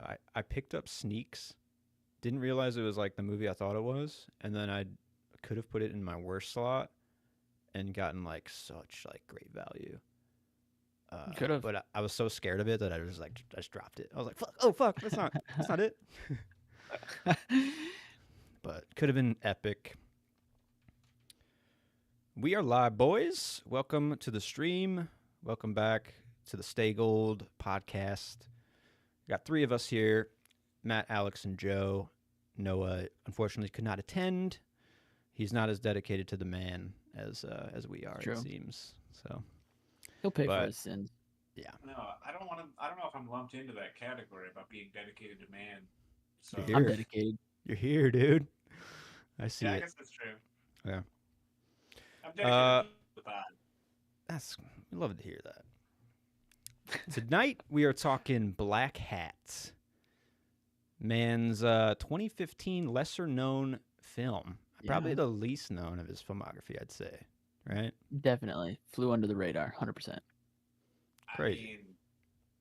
I picked up Sneaks. Didn't realize it was like the movie I thought it was, and then I could have put it in my worst slot and gotten like such like great value. Could have. But I was so scared of it that I was like I just dropped it. I was like, fuck, oh fuck, that's not it. But could have been epic. We are live, boys. Welcome to the stream. Welcome back to the Stay Gold podcast. We got three of us here: Matt, Alex, and Joe. Noah unfortunately could not attend. He's not as dedicated to the man as we are, True. it seems. So, He'll pay for but his sins. yeah, No, I don't want to. I don't know if I'm lumped into that category about being dedicated to man. So You're I'm here. dedicated. You're here, dude. I see yeah, I it. guess that's true. Yeah. I'm dedicated to the pod. That's we love to hear that. Tonight we are talking Blackhat, Mann's 2015 lesser known film. Probably Yeah. the least known of his filmography, I'd say. Right? Definitely flew under the radar, 100%. Crazy. I mean,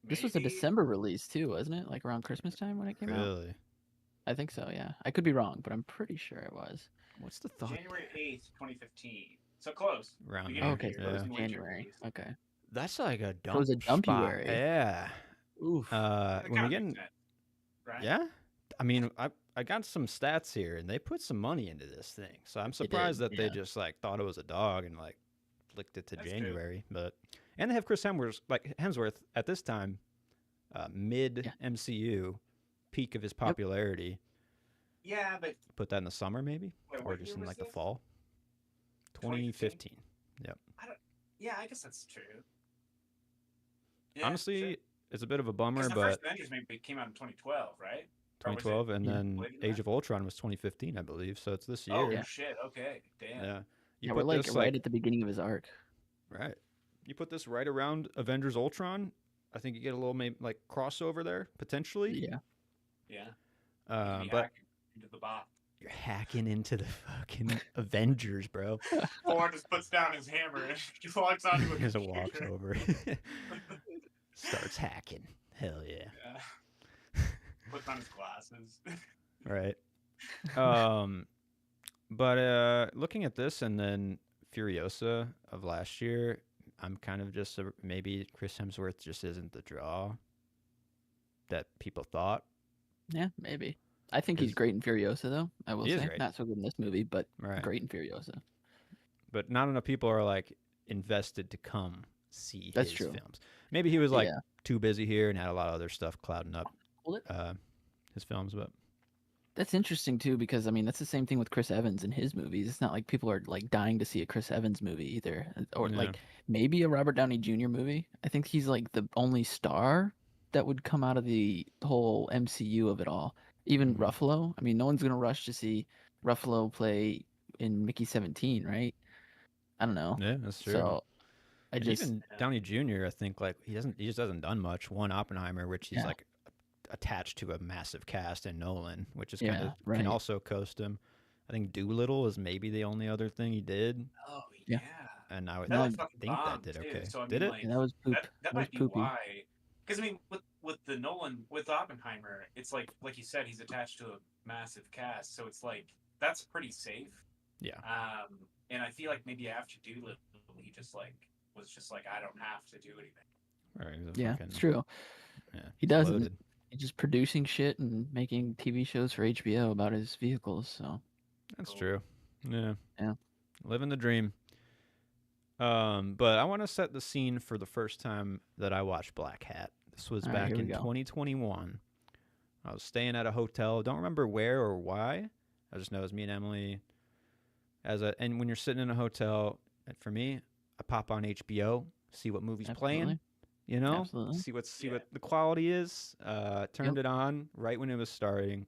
This was a maybe- December release too, wasn't it? Like around Christmas time when it came out. Really? I think so. Yeah, I could be wrong, but I'm pretty sure it was. What's the thought? January 8th, 2015. So close. Around Beginning here. of the Okay, year, so it was wasn't winter January. release. Okay. That's like a dump. was a spot. dumpuary. Yeah. Oof. That When we kinda get makes in, sense, right? yeah. I mean, I got some stats here, and they put some money into this thing. So I'm surprised did, that they yeah. just like thought it was a dog and like flicked it to That's January. But and they have Chris Hemsworth at this time, mid MCU, peak of his popularity. Yeah, but Put that in the summer maybe, wait, or what just year in was like the this? fall. 2015. Yep. yeah, I guess that's true. Yeah, Honestly, sure. it's a bit of a bummer, 'Cause the but first Avengers maybe came out in 2012, right? Or was it- 2012, and Yeah. then Later than Age that? of Ultron was 2015, I believe. So it's this year. Oh Yeah. shit! Okay, damn. Yeah. You Yeah, put we're like this right at the beginning of his arc. right. You put this right around Avengers Ultron. I think you get a little maybe like crossover there potentially. Yeah. Yeah. But Hacking into the bot. you're hacking into the fucking Avengers, bro. Thor just puts down his hammer and he walks onto a As it computer. walks over, starts hacking. Hell yeah. Yeah. Puts on his glasses. Right. But looking at this and then Furiosa of last year, I'm kind of just maybe Chris Hemsworth just isn't the draw that people thought. Yeah, maybe. I think he's Is- great in Furiosa, though. I will He is say, great. not so good in this movie, but Right. great in Furiosa. But not enough people are like invested to come see That's his true. films. Maybe he was like Yeah. too busy here and had a lot of other stuff clouding up Well, his films. But That's interesting too, because I mean that's the same thing with Chris Evans in his movies. It's not like people are like dying to see a Chris Evans movie either, or Yeah. like maybe a Robert Downey Jr. movie. I think he's like the only star that would come out of the whole MCU of it all. Even Mhm. Ruffalo. I mean, no one's gonna rush to see Ruffalo play in Mickey 17, right? I don't know. yeah, that's true. So I And just even Downey Jr. I think like he just hasn't done much. One Oppenheimer, which he's Yeah. like attached to a massive cast, and Nolan, which is Yeah, kind of right. can also coast him. I think Doolittle is maybe the only other thing he did, Oh Yeah. yeah. and I would That No, was fucking think that bomb, did too. okay. So, I Did mean, it? like, yeah, that was poop. that That was might be poopy. why. Because I mean, with the Nolan with Oppenheimer, it's like you said, he's attached to a massive cast, so it's like that's pretty safe. Yeah. And I feel like maybe after Doolittle, he just like was just like, I don't have to do anything. Right, he's a Yeah, fucking- it's true. Yeah, He doesn't. loaded. He's just producing shit and making TV shows for HBO about his vehicles. So That's Cool. true. Yeah. Yeah. Living the dream. But I want to set the scene for the first time that I watched Blackhat. This was All right, back here we in go. 2021. I was staying at a hotel. Don't remember where or why. I just know it was me and Emily. And when you're sitting in a hotel, and for me, I pop on HBO, see what movie's playing. Absolutely. You know, Absolutely. see what Yeah. the quality is. Turned it on right when it was starting.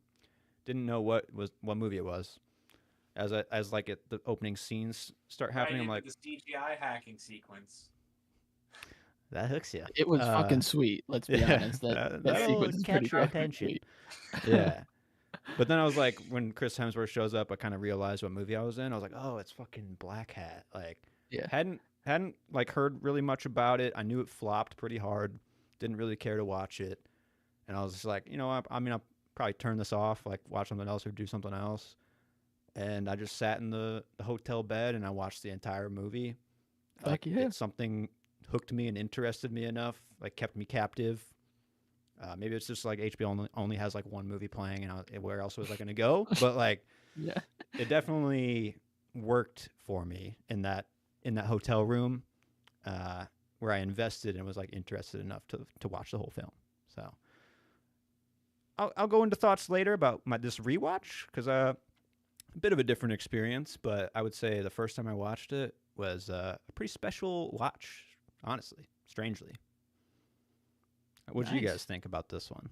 Didn't know what movie it was. As the opening scenes start happening, I'm Right like, into the CGI hacking sequence. that hooks you. It was fucking sweet. Let's be yeah, honest. That that'll sequence is catch pretty your fucking attention. sweet. Yeah. But then I was like, when Chris Hemsworth shows up, I kind of realized what movie I was in. I was like, oh, it's fucking Blackhat. Like, Yeah. hadn't like heard really much about it. I knew it flopped pretty hard. Didn't really care to watch it. and I was just like, I mean, I'll probably turn this off, like watch something else or do something else. And I just sat in the hotel bed and I watched the entire movie. Like, Fuck yeah. something hooked me and interested me enough, like kept me captive. Maybe it's just like HBO only has like one movie playing, and where else was I going to go? But like, Yeah. it definitely worked for me in that hotel room, where I invested and was like interested enough to watch the whole film. So I'll go into thoughts later about this rewatch, because a bit of a different experience, but I would say the first time I watched it was a pretty special watch, honestly, strangely. What did you Nice. guys think about this one?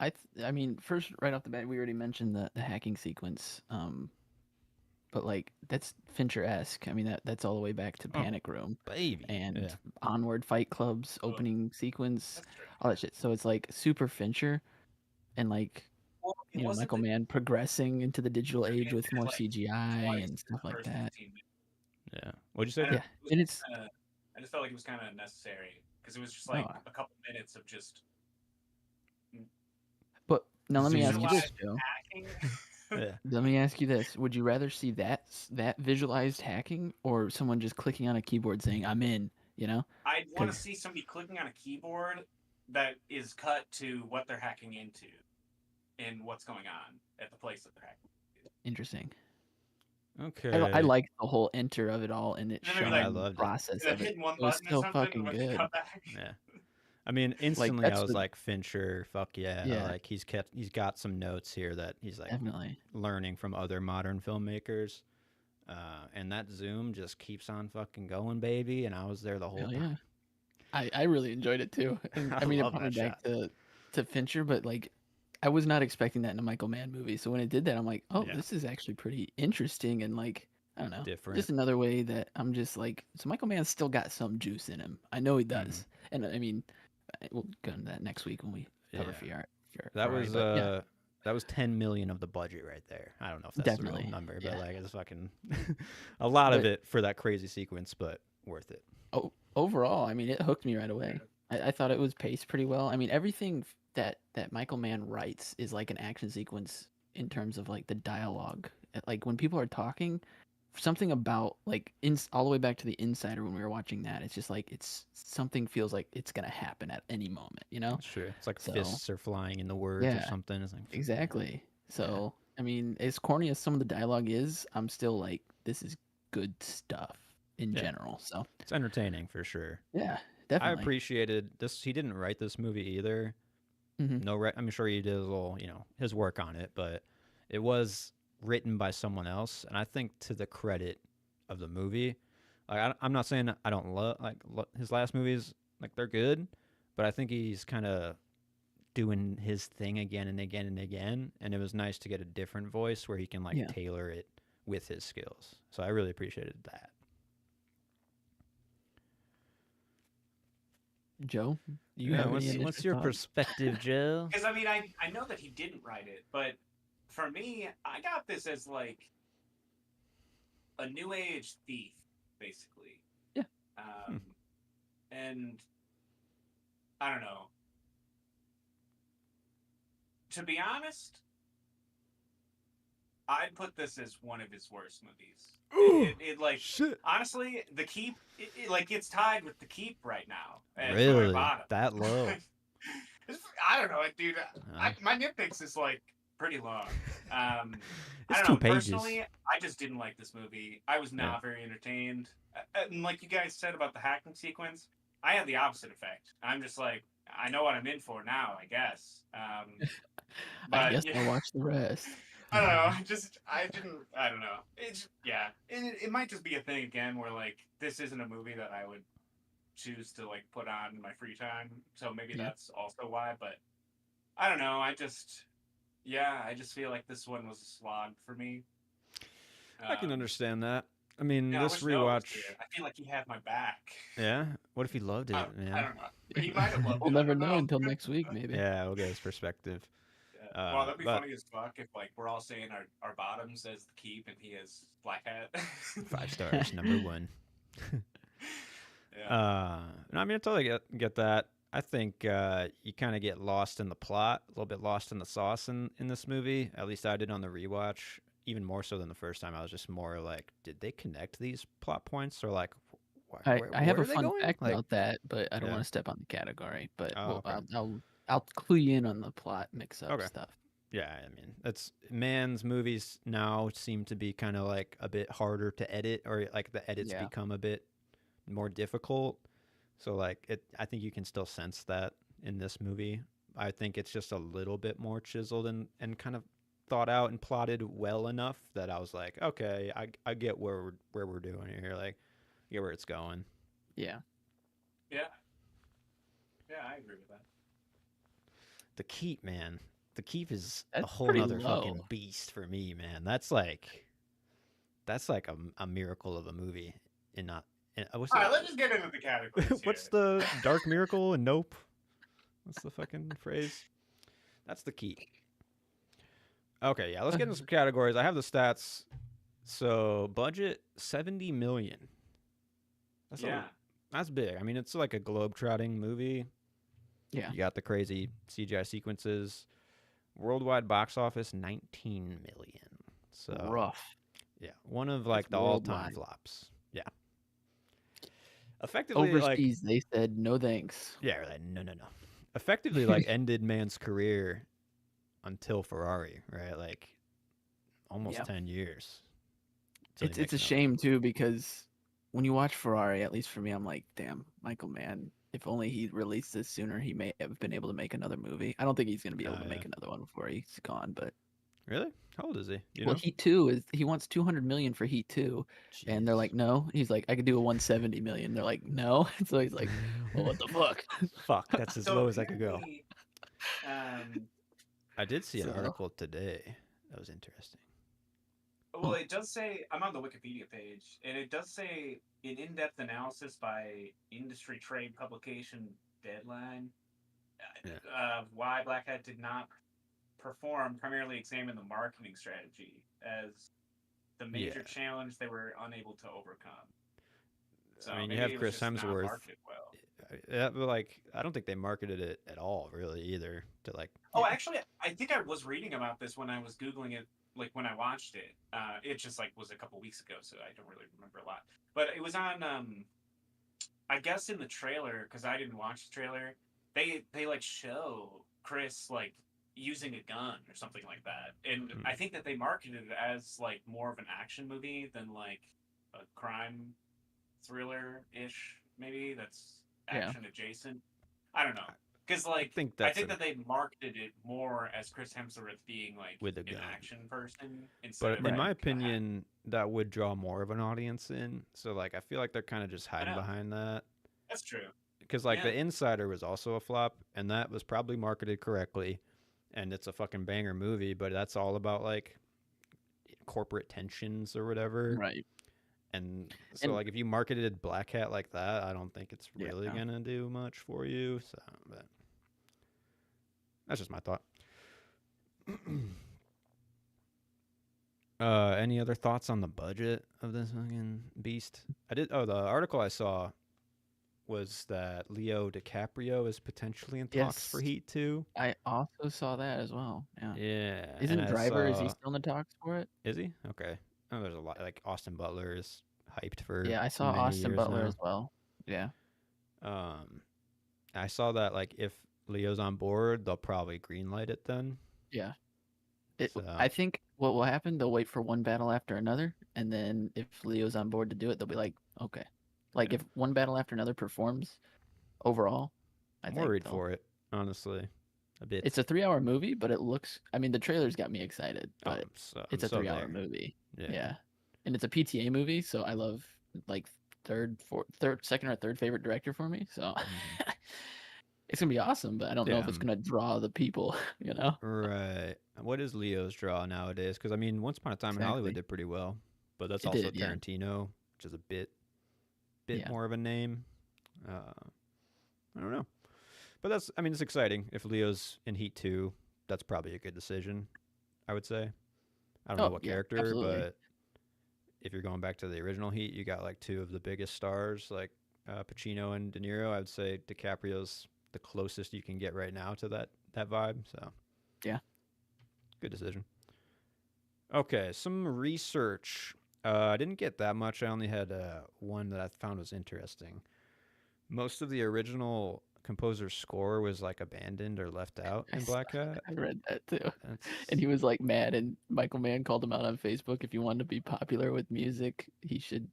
I mean, first right off the bat, we already mentioned the hacking sequence. But like that's Fincher-esque. I mean, that's all the way back to Panic Room Baby. and Yeah. Onward, Fight Club's Oh, opening sequence, That's true. all that shit. So it's like super Fincher, and like Well, it wasn't Michael Mann progressing into the digital age it with more like CGI twice and in stuff the like first that. 15 minutes. Yeah. What'd you say? I don't Yeah, know, it was and it's kinda, I just felt like it was kind of necessary because it was just like oh, a couple minutes of just but now let me ask you this, visualized Joe. hacking. Yeah. Let me ask you this: would you rather see that visualized hacking, or someone just clicking on a keyboard saying "I'm in"? You know, I'd want to 'Cause- see somebody clicking on a keyboard that is cut to what they're hacking into and what's going on at the place that they're hacking. interesting. Okay. I like the whole enter of it all and it And then maybe showing like- I the loved it. process They're of it. hitting one It was button or so something fucking when they good. cut back. Yeah. I mean, instantly I that's was what- like, Fincher, fuck yeah. Yeah. Like he's got some notes here that he's like Definitely. learning from other modern filmmakers. And that zoom just keeps on fucking going, baby. And I was there the whole Hell time. yeah. I really enjoyed it too. And, I I mean, it love brought me that back to Fincher, but like, I was not expecting that in a Michael Mann movie. So when it did that, I'm like, oh, Yeah. this is actually pretty interesting and like, I don't know, Different. just another way that I'm just like, so Michael Mann's still got some juice in him. I know he does, and I mean, we'll go into that next week when we cover Yeah. Ferrari. That was but yeah, that was 10 million of the budget right there. I don't know if that's the Definitely, real number, yeah. but like it's fucking a lot of But- it for that crazy sequence, but worth it. overall, I mean, it hooked me right away. I thought it was paced pretty well. I mean, everything that Michael Mann writes is like an action sequence in terms of like the dialogue. Like when people are talking, something about like all the way back to the Insider when we were watching that, it's just like something feels like it's gonna happen at any moment. You know? That's true. It's like So- fists are flying in the words or Yeah, something. It's like Exactly. So I mean, as corny as some of the dialogue is, I'm still like, this is good stuff in Yeah. general. So it's entertaining for sure. yeah, I definitely. appreciated this. He didn't write this movie either. Mhm. I'm sure he did his little, his work on it, but it was written by someone else, and I think to the credit of the movie, like I'm not saying I don't love his last movies, like they're good, but I think he's kind of doing his thing again and again and again, and it was nice to get a different voice where he can like Yeah. tailor it with his skills. So I really appreciated that. Joe, do you Yeah, have any what's initial your thoughts? perspective, Joe? Because I mean, I know that he didn't write it, but for me, I got this as like a new age thief, basically. Yeah. And I don't know. To be honest, I'd put this as one of his worst movies. It like Shit. honestly, The Keep, it like gets tied with The Keep right now. at my Really? bottom. That low? I don't know, dude. My nitpicks is like pretty long. I It's don't 2 know. pages. Personally, I just didn't like this movie. I was not very entertained. And like you guys said about the hacking sequence, I had the opposite effect. I'm just like, I know what I'm in for now, I guess. I guess yeah. I'll watch the rest. I don't know. I don't know. It's yeah. It might just be a thing again where like this isn't a movie that I would choose to like put on in my free time. So maybe Yeah. that's also why. But I don't know. I just feel like this one was a slog for me. I can understand that. I mean, Yeah, I this wish Noah was rewatch. here. I feel like he had my back. Yeah. What if he loved it, man? I don't know. He might have loved We'll it. I never don't know until next week, maybe. Yeah, we'll get his perspective. Yeah. Well, that'd be but- funny as fuck if like we're all saying our bottoms as the Keep and he has Blackhat. 5 stars, number 1. Yeah. No, I mean, I totally get that. I think you kind of get lost in the plot, a little bit lost in the sauce in this movie. At least I did on the rewatch. Even more so than the first time. I was just more like, did they connect these plot points, or like, I have where a are they fun going? fact Like, about that, but I don't yeah. want to step on the category. But Oh, okay. I'll clue you in on the plot mix-up Okay. stuff. Yeah, I mean, that's Mann's movies now seem to be kind of like a bit harder to edit, or like the edits Yeah. become a bit more difficult. So like I think you can still sense that in this movie. I think it's just a little bit more chiseled and kind of thought out and plotted well enough that I was like, okay, I get where we're doing here. Like, I get where it's going. Yeah. Yeah. Yeah, I agree with that. The Keep, man. The Keep is a That's whole pretty nother low. fucking beast for me, man. That's like a miracle of a movie. And not. What's All right, let's just get into the categories here. what's the Dark Miracle and Nope? What's the fucking phrase? That's The Keep. Okay, yeah. Let's get into some categories. I have the stats. So budget 70 million. That's big. I mean, it's like a globe-trotting movie. Yeah. You got the crazy CGI sequences. Worldwide box office 19 million. So Rough. yeah, one of like That's the all-time worldwide. flops. Yeah. Effectively, Overseas, they said no thanks. yeah, like, no. Effectively, like ended Mann's career until Ferrari, right? Like almost Yeah. 10 years. It's a shame too, because when you watch Ferrari, at least for me, I'm like, damn, Michael Mann. If only he released this sooner, he may have been able to make another movie. I don't think he's gonna be able to make another one before he's gone. But Really? How old is he? You well, know? Heat 2 is he wants 200 million for Heat 2, and they're Jeez. like, no. He's like, I could do a 170 million. They're like, no. So he's like, well, what the fuck? Fuck, that's as So low as I could go. apparently, I did see an So- article today that was interesting. well, it does say I'm on the Wikipedia page, and it does say an in-depth analysis by industry trade publication Deadline of why Blackhat did not perform. Primarily examined the marketing strategy as the major challenge they were unable to overcome. So I mean, you maybe have it was Chris just not Hemsworth. marketed well. Yeah, but like, I don't think they marketed it at all, really, either. To like. Oh, actually, I think I was reading about this when I was googling it, like when I watched it. It just like was a couple weeks ago, so I don't really remember a lot. But it was on, I guess in the trailer, because I didn't watch the trailer. They like show Chris like using a gun or something like that, and I think that they marketed it as like more of an action movie than like a crime thriller ish. Maybe that's action adjacent. I don't know. Because like I think that they marketed it more as Chris Hemsworth being like with a an gun. action person instead But of in my like, opinion, that would draw more of an audience in. So like, I feel like they're kind of just hiding behind that. That's true. Because like The Insider was also a flop, and that was probably marketed correctly, and it's a fucking banger movie. But that's all about like corporate tensions or whatever. Right. And so, like, if you marketed Blackhat like that, I don't think it's Yeah, really no. gonna do much for you. So, but that's just my thought. Any other thoughts on the budget of this fucking beast? I did. Oh, the article I saw was that Leo DiCaprio is potentially in talks for Yes. Heat 2. I also saw that as well. Yeah. Yeah. Isn't and I Driver? Is he saw- still in the talks for it? Is he? Okay. Oh, there's a lot. Like Austin Butler is hyped for Yeah, I saw many Austin years Butler now. as well. Yeah. I saw that like if Leo's on board, they'll probably greenlight it then. Yeah. So- I think what will happen, they'll wait for one battle after another, and then if Leo's on board to do it, they'll be like, okay. Like if one battle after another performs overall, I'm worried for it, honestly. A bit. It's a 3-hour movie, but it looks. I mean, the trailers got me excited, but I'm it's a so 3-hour there. movie. Yeah. Yeah, and it's a PTA movie, so I love like second or third favorite director for me. So it's gonna be awesome, but I don't know if it's gonna draw the people. You know? Right. What is Leo's draw nowadays? Because I mean, Once Upon a Time in Hollywood did pretty well, but that's also Tarantino, which is a bit more of a name. I don't know. But that's, I mean, it's exciting. If Leo's in Heat 2, that's probably a good decision, I would say. I don't know what character, absolutely. but if you're going back to the original Heat, you got like two of the biggest stars, like Pacino and De Niro. I would say DiCaprio's the closest you can get right now to that vibe. So Yeah. good decision. Okay, some research. I didn't get that much. I only had one that I found was interesting. Most of the original composer's score was like abandoned or left out in Blackhat. I read that too. That's And he was like mad, and Michael Mann called him out on Facebook. If you wanted to be popular with music, he should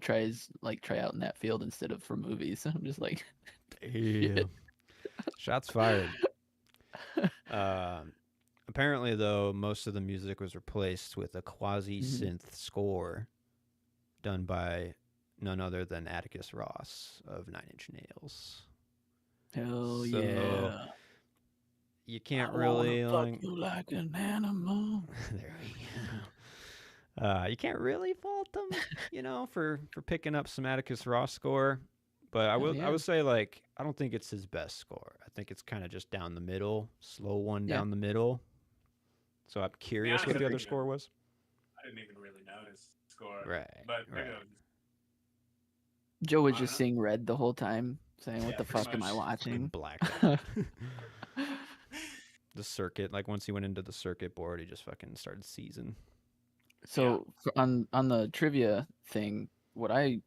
try out in that field instead of for movies. I'm just like, yeah. shit. Shots fired. Apparently, though, most of the music was replaced with a quasi-synth score done by none other than Atticus Ross of Nine Inch Nails. Hell So, yeah. You can't I really wanna fuck you like an animal. there we go. You can't really fault them, for picking up some Atticus Ross score. But I would say, like, I don't think it's his best score. I think it's kind of just down the middle, slow one down the middle. So I'm curious what the other score was. I didn't even really notice the score. Right. But right. Joe was just seeing red the whole time, saying, "What the fuck am I watching?" Blackhat. The circuit, like once he went into the circuit board, he just fucking started seizing. So on the trivia thing, what I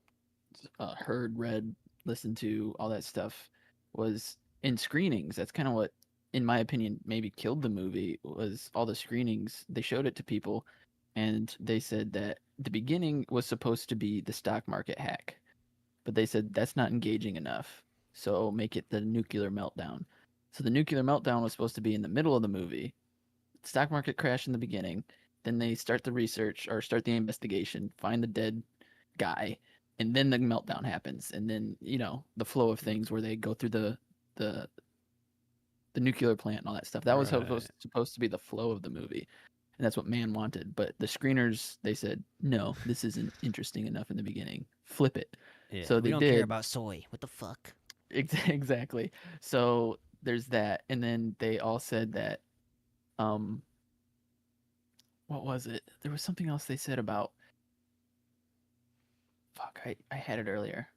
heard, read, listened to, all that stuff was in screenings. That's kind of what, in my opinion, maybe killed the movie. Was all the screenings, they showed it to people, and they said that the beginning was supposed to be the stock market hack, but they said that's not engaging enough, so make it the nuclear meltdown. So the nuclear meltdown was supposed to be in the middle of the movie, stock market crash in the beginning, then they start the research or start the investigation, find the dead guy, and then the meltdown happens, and then the flow of things where they go through the nuclear plant and all that stuff. That was supposed to be the flow of the movie, and that's what Mann wanted. But the screeners, they said, no, this isn't interesting enough in the beginning. Flip it. Yeah, so we they don't care about soy. What the fuck? Exactly. So there's that, and then they all said that, what was it? There was something else they said about. Fuck, I had it earlier.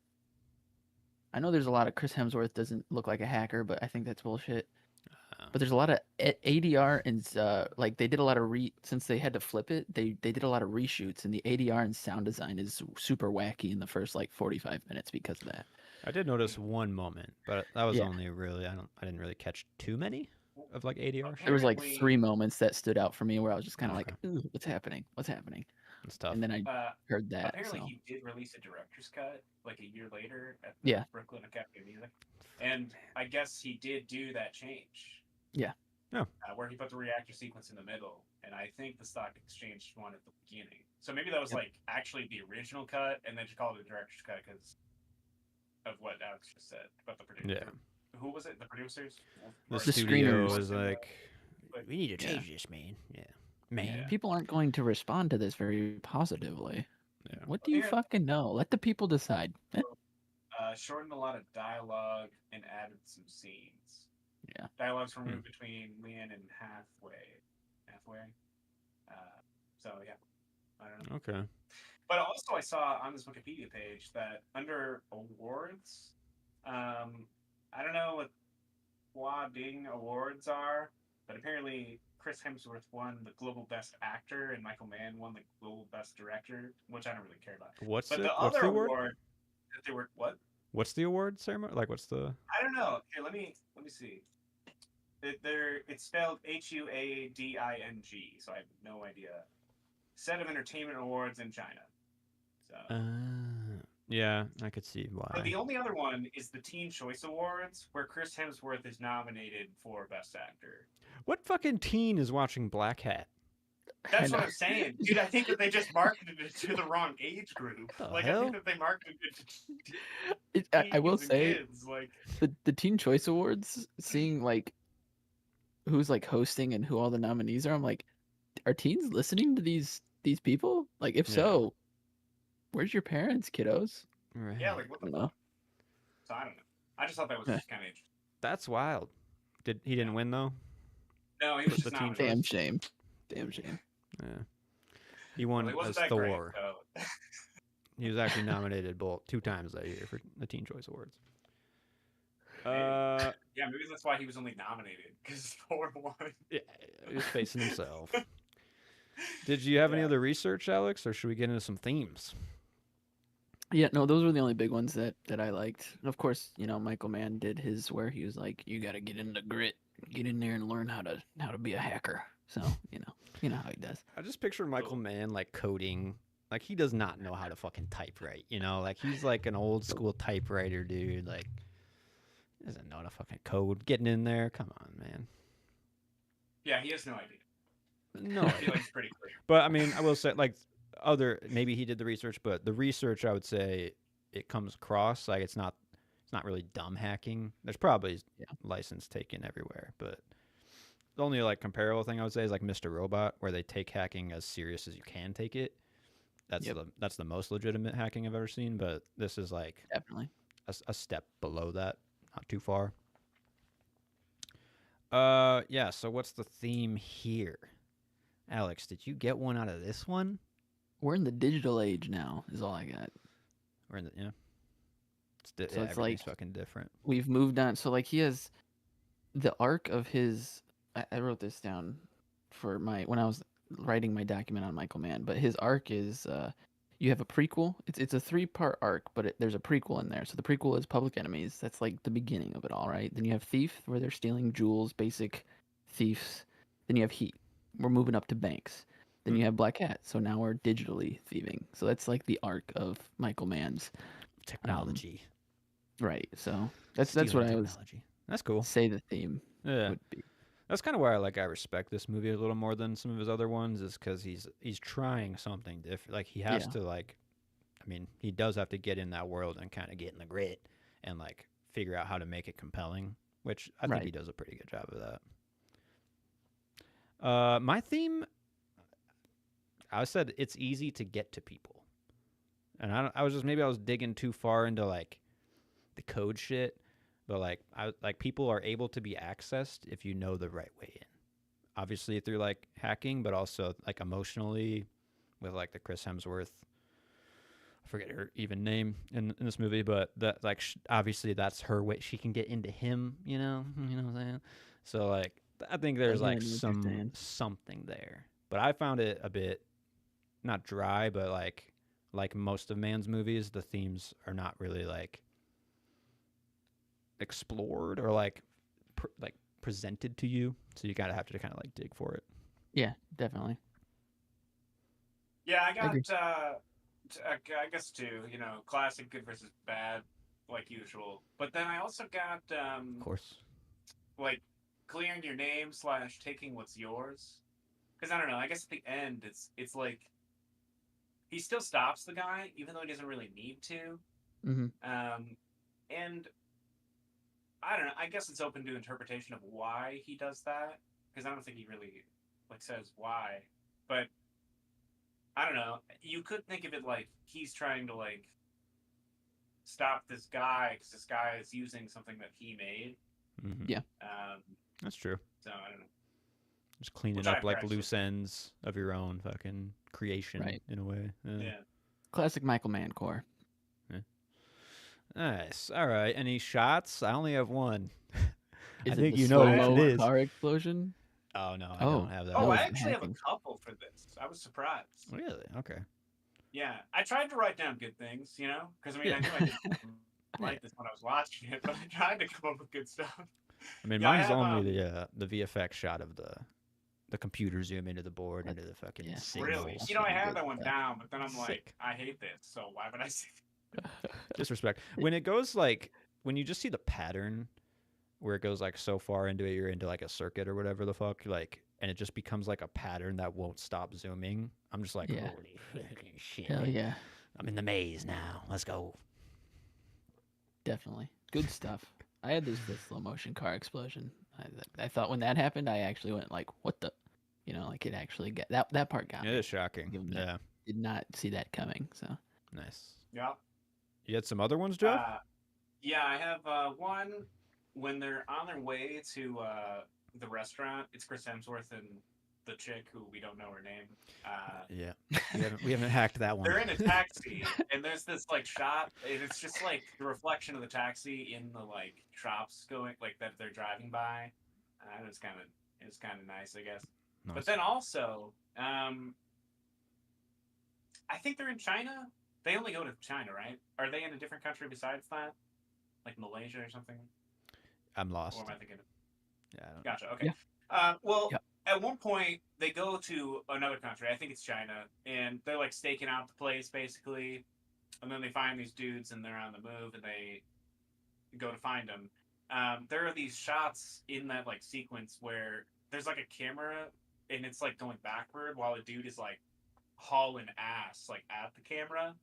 I know there's a lot of Chris Hemsworth doesn't look like a hacker, but I think that's bullshit. But there's a lot of ADR and like they did a lot of since they had to flip it, they did a lot of reshoots, and the ADR and sound design is super wacky in the first like 45 minutes because of that. I did notice one moment, but that was only really I didn't really catch too many of like ADR. There was like 3 moments that stood out for me where I was just kind of like, ooh, what's happening? What's happening? It's tough. And then I heard that. Apparently, so. he did release a director's cut like a year later at the Brooklyn Academy of Music, and I guess he did do that change. Yeah. Where he put the reactor sequence in the middle, and I think the stock exchange one at the beginning. So maybe that was like actually the original cut, and then you called it a director's cut because of what Alex just said about the producer. Yeah. Who was it? The producers? The studio screeners was like, we need to change this, man. Yeah. Man. People aren't going to respond to this very positively. Yeah. What do you fucking know? Let the people decide. Shortened a lot of dialogue and added some scenes. Yeah. Dialogues removed between Leanne and Hathaway. So yeah, I don't know. Okay. But also, I saw on this Wikipedia page that under awards, I don't know what Ding awards are, but apparently Chris Hemsworth won the Global Best Actor and Michael Mann won the Global Best Director, which I don't really care about. What's the other other award? That they were what? What's the award ceremony? Like, what's the? I don't know. Here, let me see. It's spelled HUADING, so I have no idea. Set of Entertainment Awards in China. So. Yeah, I could see why. But the only other one is the Teen Choice Awards, where Chris Hemsworth is nominated for Best Actor. What fucking teen is watching Blackhat? That's what I'm saying, dude. I think that they just marketed it to the wrong age group. I think that they marketed it to I will say, kids. Like the Teen Choice Awards, seeing like who's like hosting and who all the nominees are, I'm like, are teens listening to these people? Like, if so, where's your parents, kiddos? Right. Yeah, like what the fuck? So I don't know. I just thought that was just kind of interesting. That's wild. He didn't win though? No, he was just nominated. Damn shame. Damn shame. Yeah. He won as Thor. So. He was actually nominated 2 times that year for the Teen Choice Awards. Yeah, maybe that's why he was only nominated because Thor won. Yeah, he was facing himself. Did you have any Yeah. other research, Alex, or should we get into some themes? Yeah, no, those were the only big ones that I liked. And of course, Michael Mann did his where he was like, "You got to get into grit, get in there and learn how to be a hacker." So you know how he does. I just picture Michael Cool. Mann like coding. Like he does not know how to fucking typewrite, Like he's like an old school typewriter dude. Like he doesn't know how to fucking code. Getting in there, come on, man. Yeah, he has no idea. No, I feel like it's pretty clear. but I mean, I will say like maybe he did the research, but the research I would say it comes across like it's not really dumb hacking. There's probably Yeah. license taken everywhere, but the only like comparable thing I would say is like Mr. Robot, where they take hacking as serious as you can take it. Yep. That's the most legitimate hacking I've ever seen, but this is like Definitely. a step below that, not too far. Yeah. So what's the theme here, Alex? Did you get one out of this one? We're in the digital age now. Is all I got. We're in the So it's everything's like fucking different. we've moved on. So like he has the arc of his. I wrote this down for when I was writing my document on Michael Mann. But his arc is you have a prequel. It's a 3-part arc, but there's a prequel in there. So the prequel is Public Enemies. That's like the beginning of it all, right? Then you have Thief, where they're stealing jewels, basic thieves. Then you have Heat. We're moving up to banks. Then you have Blackhat. So now we're digitally thieving. So that's like the arc of Michael Mann's Technology. right. So that's Stealing what I was technology. That's cool. say the theme Yeah. would be. That's kind of why I respect this movie a little more than some of his other ones, is because he's trying something different. Like he has Yeah. to like, I mean, he does have to get in that world and kind of get in the grit and like figure out how to make it compelling, which I think he Right. does a pretty good job of that. My theme, I said it's easy to get to people, and I was just maybe I was digging too far into like the code shit, but like people are able to be accessed if you know the right way in. Obviously through like hacking, but also like emotionally with like the Chris Hemsworth. I forget her even name in this movie, but that like obviously that's her way she can get into him. You know what I'm saying? So like I think there's Yeah, I like know what you're saying. something there, but I found it a bit not dry, but like most of Mann's movies, the themes are not really like explored or like presented to you, so you gotta have to kind of like dig for it. Yeah, definitely. Yeah, I I got agree. I guess two. Classic good versus bad, like usual. But then I also got Of course. like clearing your name / taking what's yours. Because I don't know. I guess at the end, it's like he still stops the guy, even though he doesn't really need to. Hmm. And I don't know. I guess it's open to interpretation of why he does that, because I don't think he really like says why. But I don't know. You could think of it like he's trying to like stop this guy because this guy is using something that he made. Mm-hmm. Yeah. That's true. So I don't know. Just cleaning Which I up like appreciate. loose ends of your own fucking creation, Right. in a way. Yeah. Classic Michael Mann core. Nice. All right. Any shots? I only have one. Is I it think the you know what slow-mo it is. car explosion? Oh no, I Oh. don't have that. Oh, was I actually have a hacking. couple for this. I was surprised. Really? Okay. Yeah, I tried to write down good things, because I mean Yeah. I knew I didn't like this when I was watching it, but I tried to come up with good stuff. I mean, Yeah, I mine's have, only the VFX shot of the computer zoom into the board, into the fucking yeah. signals. Really, That's I pretty have good that one stuff. down, but then I'm like, Sick. I hate this, so why would I say? Disrespect. When it goes like when you just see the pattern where it goes like so far into it, you're into like a circuit or whatever the fuck, like, and it just becomes like a pattern that won't stop zooming. I'm just like, Yeah. holy fucking shit! Hell yeah, I'm in the maze now. Let's go. definitely good stuff. I had this the slow motion car explosion. I thought when that happened, I actually went like, "What the?" Like it actually got that part got It me. is shocking. Give 'em that. Yeah. Did not see that coming. So Nice. Yeah. You had some other ones, Joe? Yeah, I have one when they're on their way to the restaurant. It's Chris Hemsworth and the chick who we don't know her name. Yeah, we haven't hacked that one. They're in a taxi, and there's this like shot, and it's just like the reflection of the taxi in the like shops going like that they're driving by. It was kind of nice, I guess. Nice. But then also, I think they're in China. They only go to China, right? Are they in a different country besides that, like Malaysia or something? I'm lost. Or am I thinking? Yeah, I don't... Gotcha. Okay. Yeah. Well, Yep. at one point they go to another country. I think it's China, and they're like staking out the place basically. And then they find these dudes, and they're on the move, and they go to find them. There are these shots in that like sequence where there's like a camera, and it's like going backward while a dude is like hauling ass like at the camera.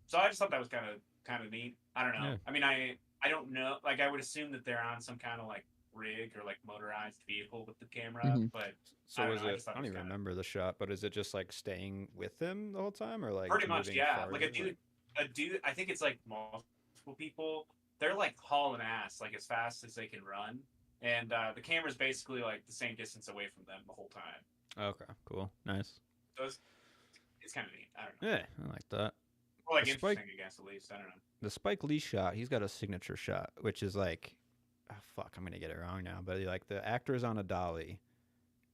So I just thought that was kind of neat. I don't know. Yeah. I mean, I don't know. Like, I would assume that they're on some kind of like rig or like motorized vehicle with the camera, Mhm. but So I don't is know, I it? just thought I don't it was even kinda- remember the shot, but is it just like staying with him the whole time, or like pretty much, moving yeah. farther? Like a dude. I think it's like multiple people. They're like hauling ass like as fast as they can run, and the camera's basically like the same distance away from them the whole time. Okay, cool, nice. So it's kind of neat. I don't know. Yeah, I like that. Well, like The Spike- interesting, I guess, at least. I don't know. The Spike Lee shot, he's got a signature shot, which is like, fuck, I'm gonna get it wrong now, but like the actor's on a dolly,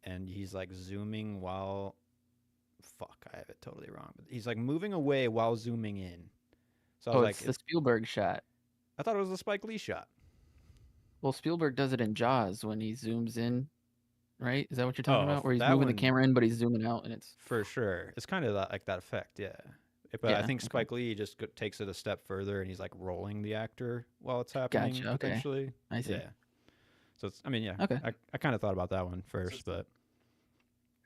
and he's like zooming while, fuck, I have it totally wrong, but he's like moving away while zooming in. So I was it's like, the Spielberg shot. I thought it was the Spike Lee shot. Well, Spielberg does it in Jaws when he zooms in, right? Is that what you're talking Oh, about? Where he's that moving one- the camera in, but he's zooming out, and it's For sure, it's kind of like that effect, yeah. But I Yeah, think okay. Spike Lee just takes it a step further, and he's like rolling the actor while it's happening. Gotcha, okay. Potentially, I see. yeah. So it's, I mean, yeah. Okay. I kind of thought about that one first, but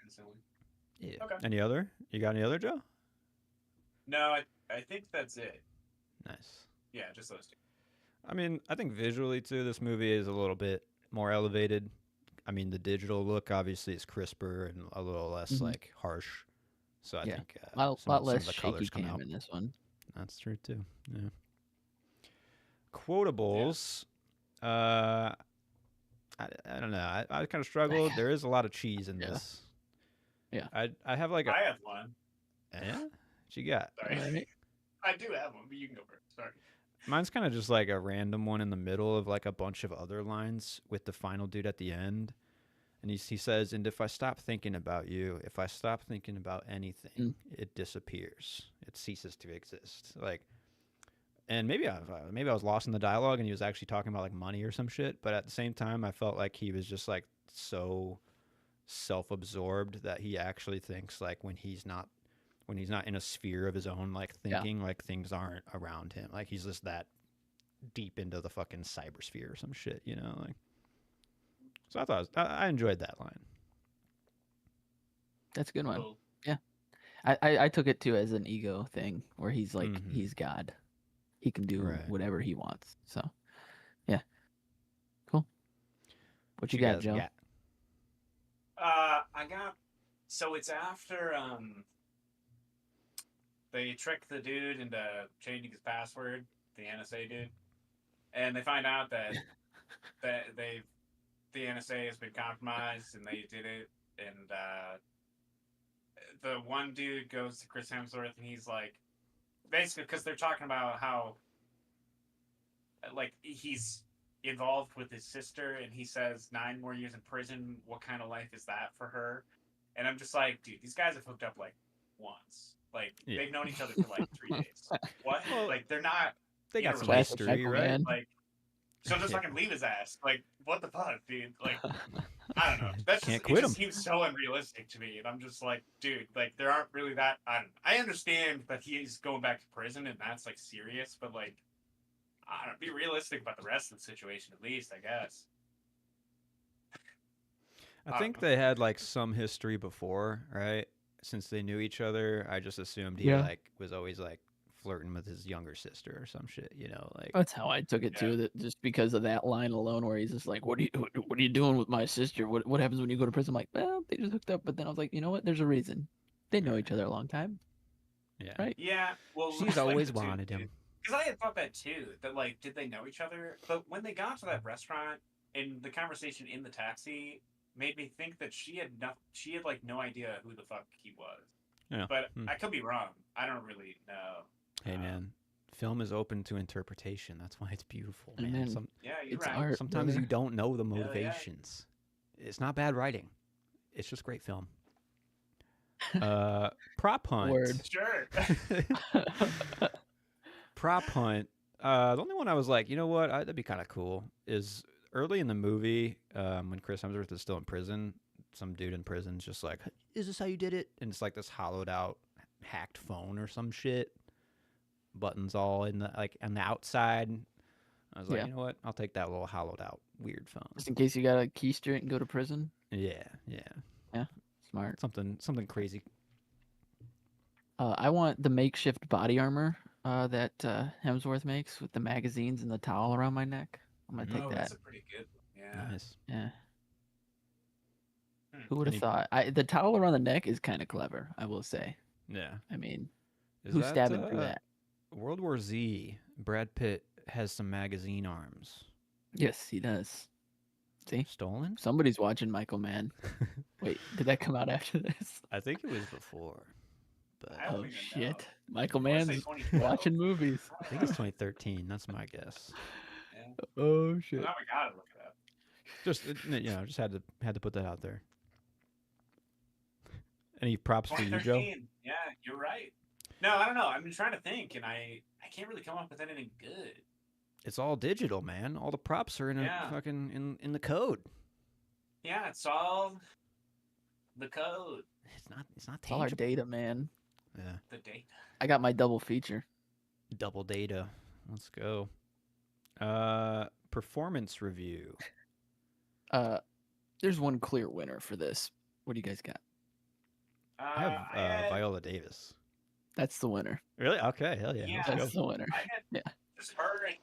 Instantly. yeah. Okay. Any other? You got any other, Joe? No, I think that's it. Nice. Yeah, just those two. I mean, I think visually too, this movie is a little bit more elevated. I mean, the digital look obviously is crisper and a little less Mhm. like harsh. So I Yeah. think a lot some less of the shaky colors come cam out. in this one. That's true too. Yeah. Quotables. I don't know. I kind of struggled. There is a lot of cheese in Yeah. this. Yeah. I have like a I have one. yeah. What you got? Sorry. Alright. I do have one, but you can go first. Sorry. Mine's kind of just like a random one in the middle of like a bunch of other lines with the final dude at the end. And he says, "And if I stop thinking about you, if I stop thinking about anything, it disappears. It ceases to exist." Like, and maybe I was lost in the dialogue, and he was actually talking about like money or some shit. But at the same time, I felt like he was just like so self-absorbed that he actually thinks like when he's not in a sphere of his own like thinking, like things aren't around him. Like he's just that deep into the fucking cybersphere or some shit, you know? Like, so I thought I enjoyed that line. That's a good one. Cool. I took it too as an ego thing where he's like Mhm. he's God. He can do Right. whatever he wants. So, yeah. Cool. What you guys got, Joe? I got. So it's after they trick the dude into changing his password, the NSA dude, and they find out that the NSA has been compromised and they did it, and the one dude goes to Chris Hemsworth and he's like, basically because they're talking about how like he's involved with his sister, and he says 9 more years in prison. What kind of life is that for her? And I'm just like, dude, these guys have hooked up like once. Like they've known each other for like 3 days. What? Well, like they're not. They in a got some Classic history, Michael right? Mann. Like, so just fucking leave his ass. Like, what the fuck, dude? Like, I don't know. That's Can't just, quit it just him. seems so unrealistic to me, and I'm just like, dude, like there aren't really that. I understand that he's going back to prison and that's like serious, but like, I don't know, be realistic about the rest of the situation at least, I guess. I think they had like some history before, right? Since they knew each other, I just assumed he like was always like flirting with his younger sister or some shit, you know, like That's how I took it too. That just because of that line alone, where he's just like, "What are you doing with my sister? What happens when you go to prison?" I'm like, well, they just hooked up. But then I was like, you know what? There's a reason. They know each other a long time, yeah. right? Yeah, well, She's always wanted him. Because I had thought that too. That like, did they know each other? But when they got to that restaurant and the conversation in the taxi made me think that she had like no idea who the fuck he was. Yeah. But I could be wrong. I don't really know. Hey man, film is open to interpretation. That's why it's beautiful, And man. then Yeah, you're it's right. art. Sometimes brother. you don't know the yeah. motivations. It's not bad writing. It's just great film. Prop hunt. Word. Sure. Prop hunt. The only one I was like, you know what, that'd be kind of cool is early in the movie when Chris Hemsworth is still in prison. Some dude in prison's just like, "Is this how you did it?" And it's like this hollowed out, hacked phone or some shit. Buttons all in the like on the outside. I was like, Yeah. you know what? I'll take that little hollowed out weird phone. Just in case you got to keister it and go to prison. Yeah. Yeah, smart. Something crazy. I want the makeshift body armor that Hemsworth makes with the magazines and the towel around my neck. I'm gonna take Oh, that. that's a pretty good one. Yeah. Nice. Yeah. Hmm. Who would have Any- thought? The towel around the neck is kind of clever, I will say. Yeah. I mean, Is who's that, stabbing through that? World War Z, Brad Pitt has some magazine arms. Yes, he does. See, Stolen? somebody's watching Michael Mann. Wait, did that come out after this? I think it was before. But I don't Oh even shit, know. Michael I wanna say Mann's 2012. watching movies. I think it's 2013. That's my guess. Yeah. Oh Well, shit. now we gotta look it up. Just just had to put that out there. Any props for you, Joe? 2013. Yeah, you're right. No, I don't know. I've been trying to think, and I can't really come up with anything good. It's all digital, man. All the props are in a Yeah. fucking in the code. Yeah, it's all the code, It's not It's all our tangible. data, man. Yeah. the data. I got my double feature. Double data. Let's go. Performance review. There's one clear winner for this. What do you guys got? I have I had, Viola Davis. That's the winner. Really? Okay, hell yeah. Yeah. Let's go. That's the winner. I had Yeah. just her and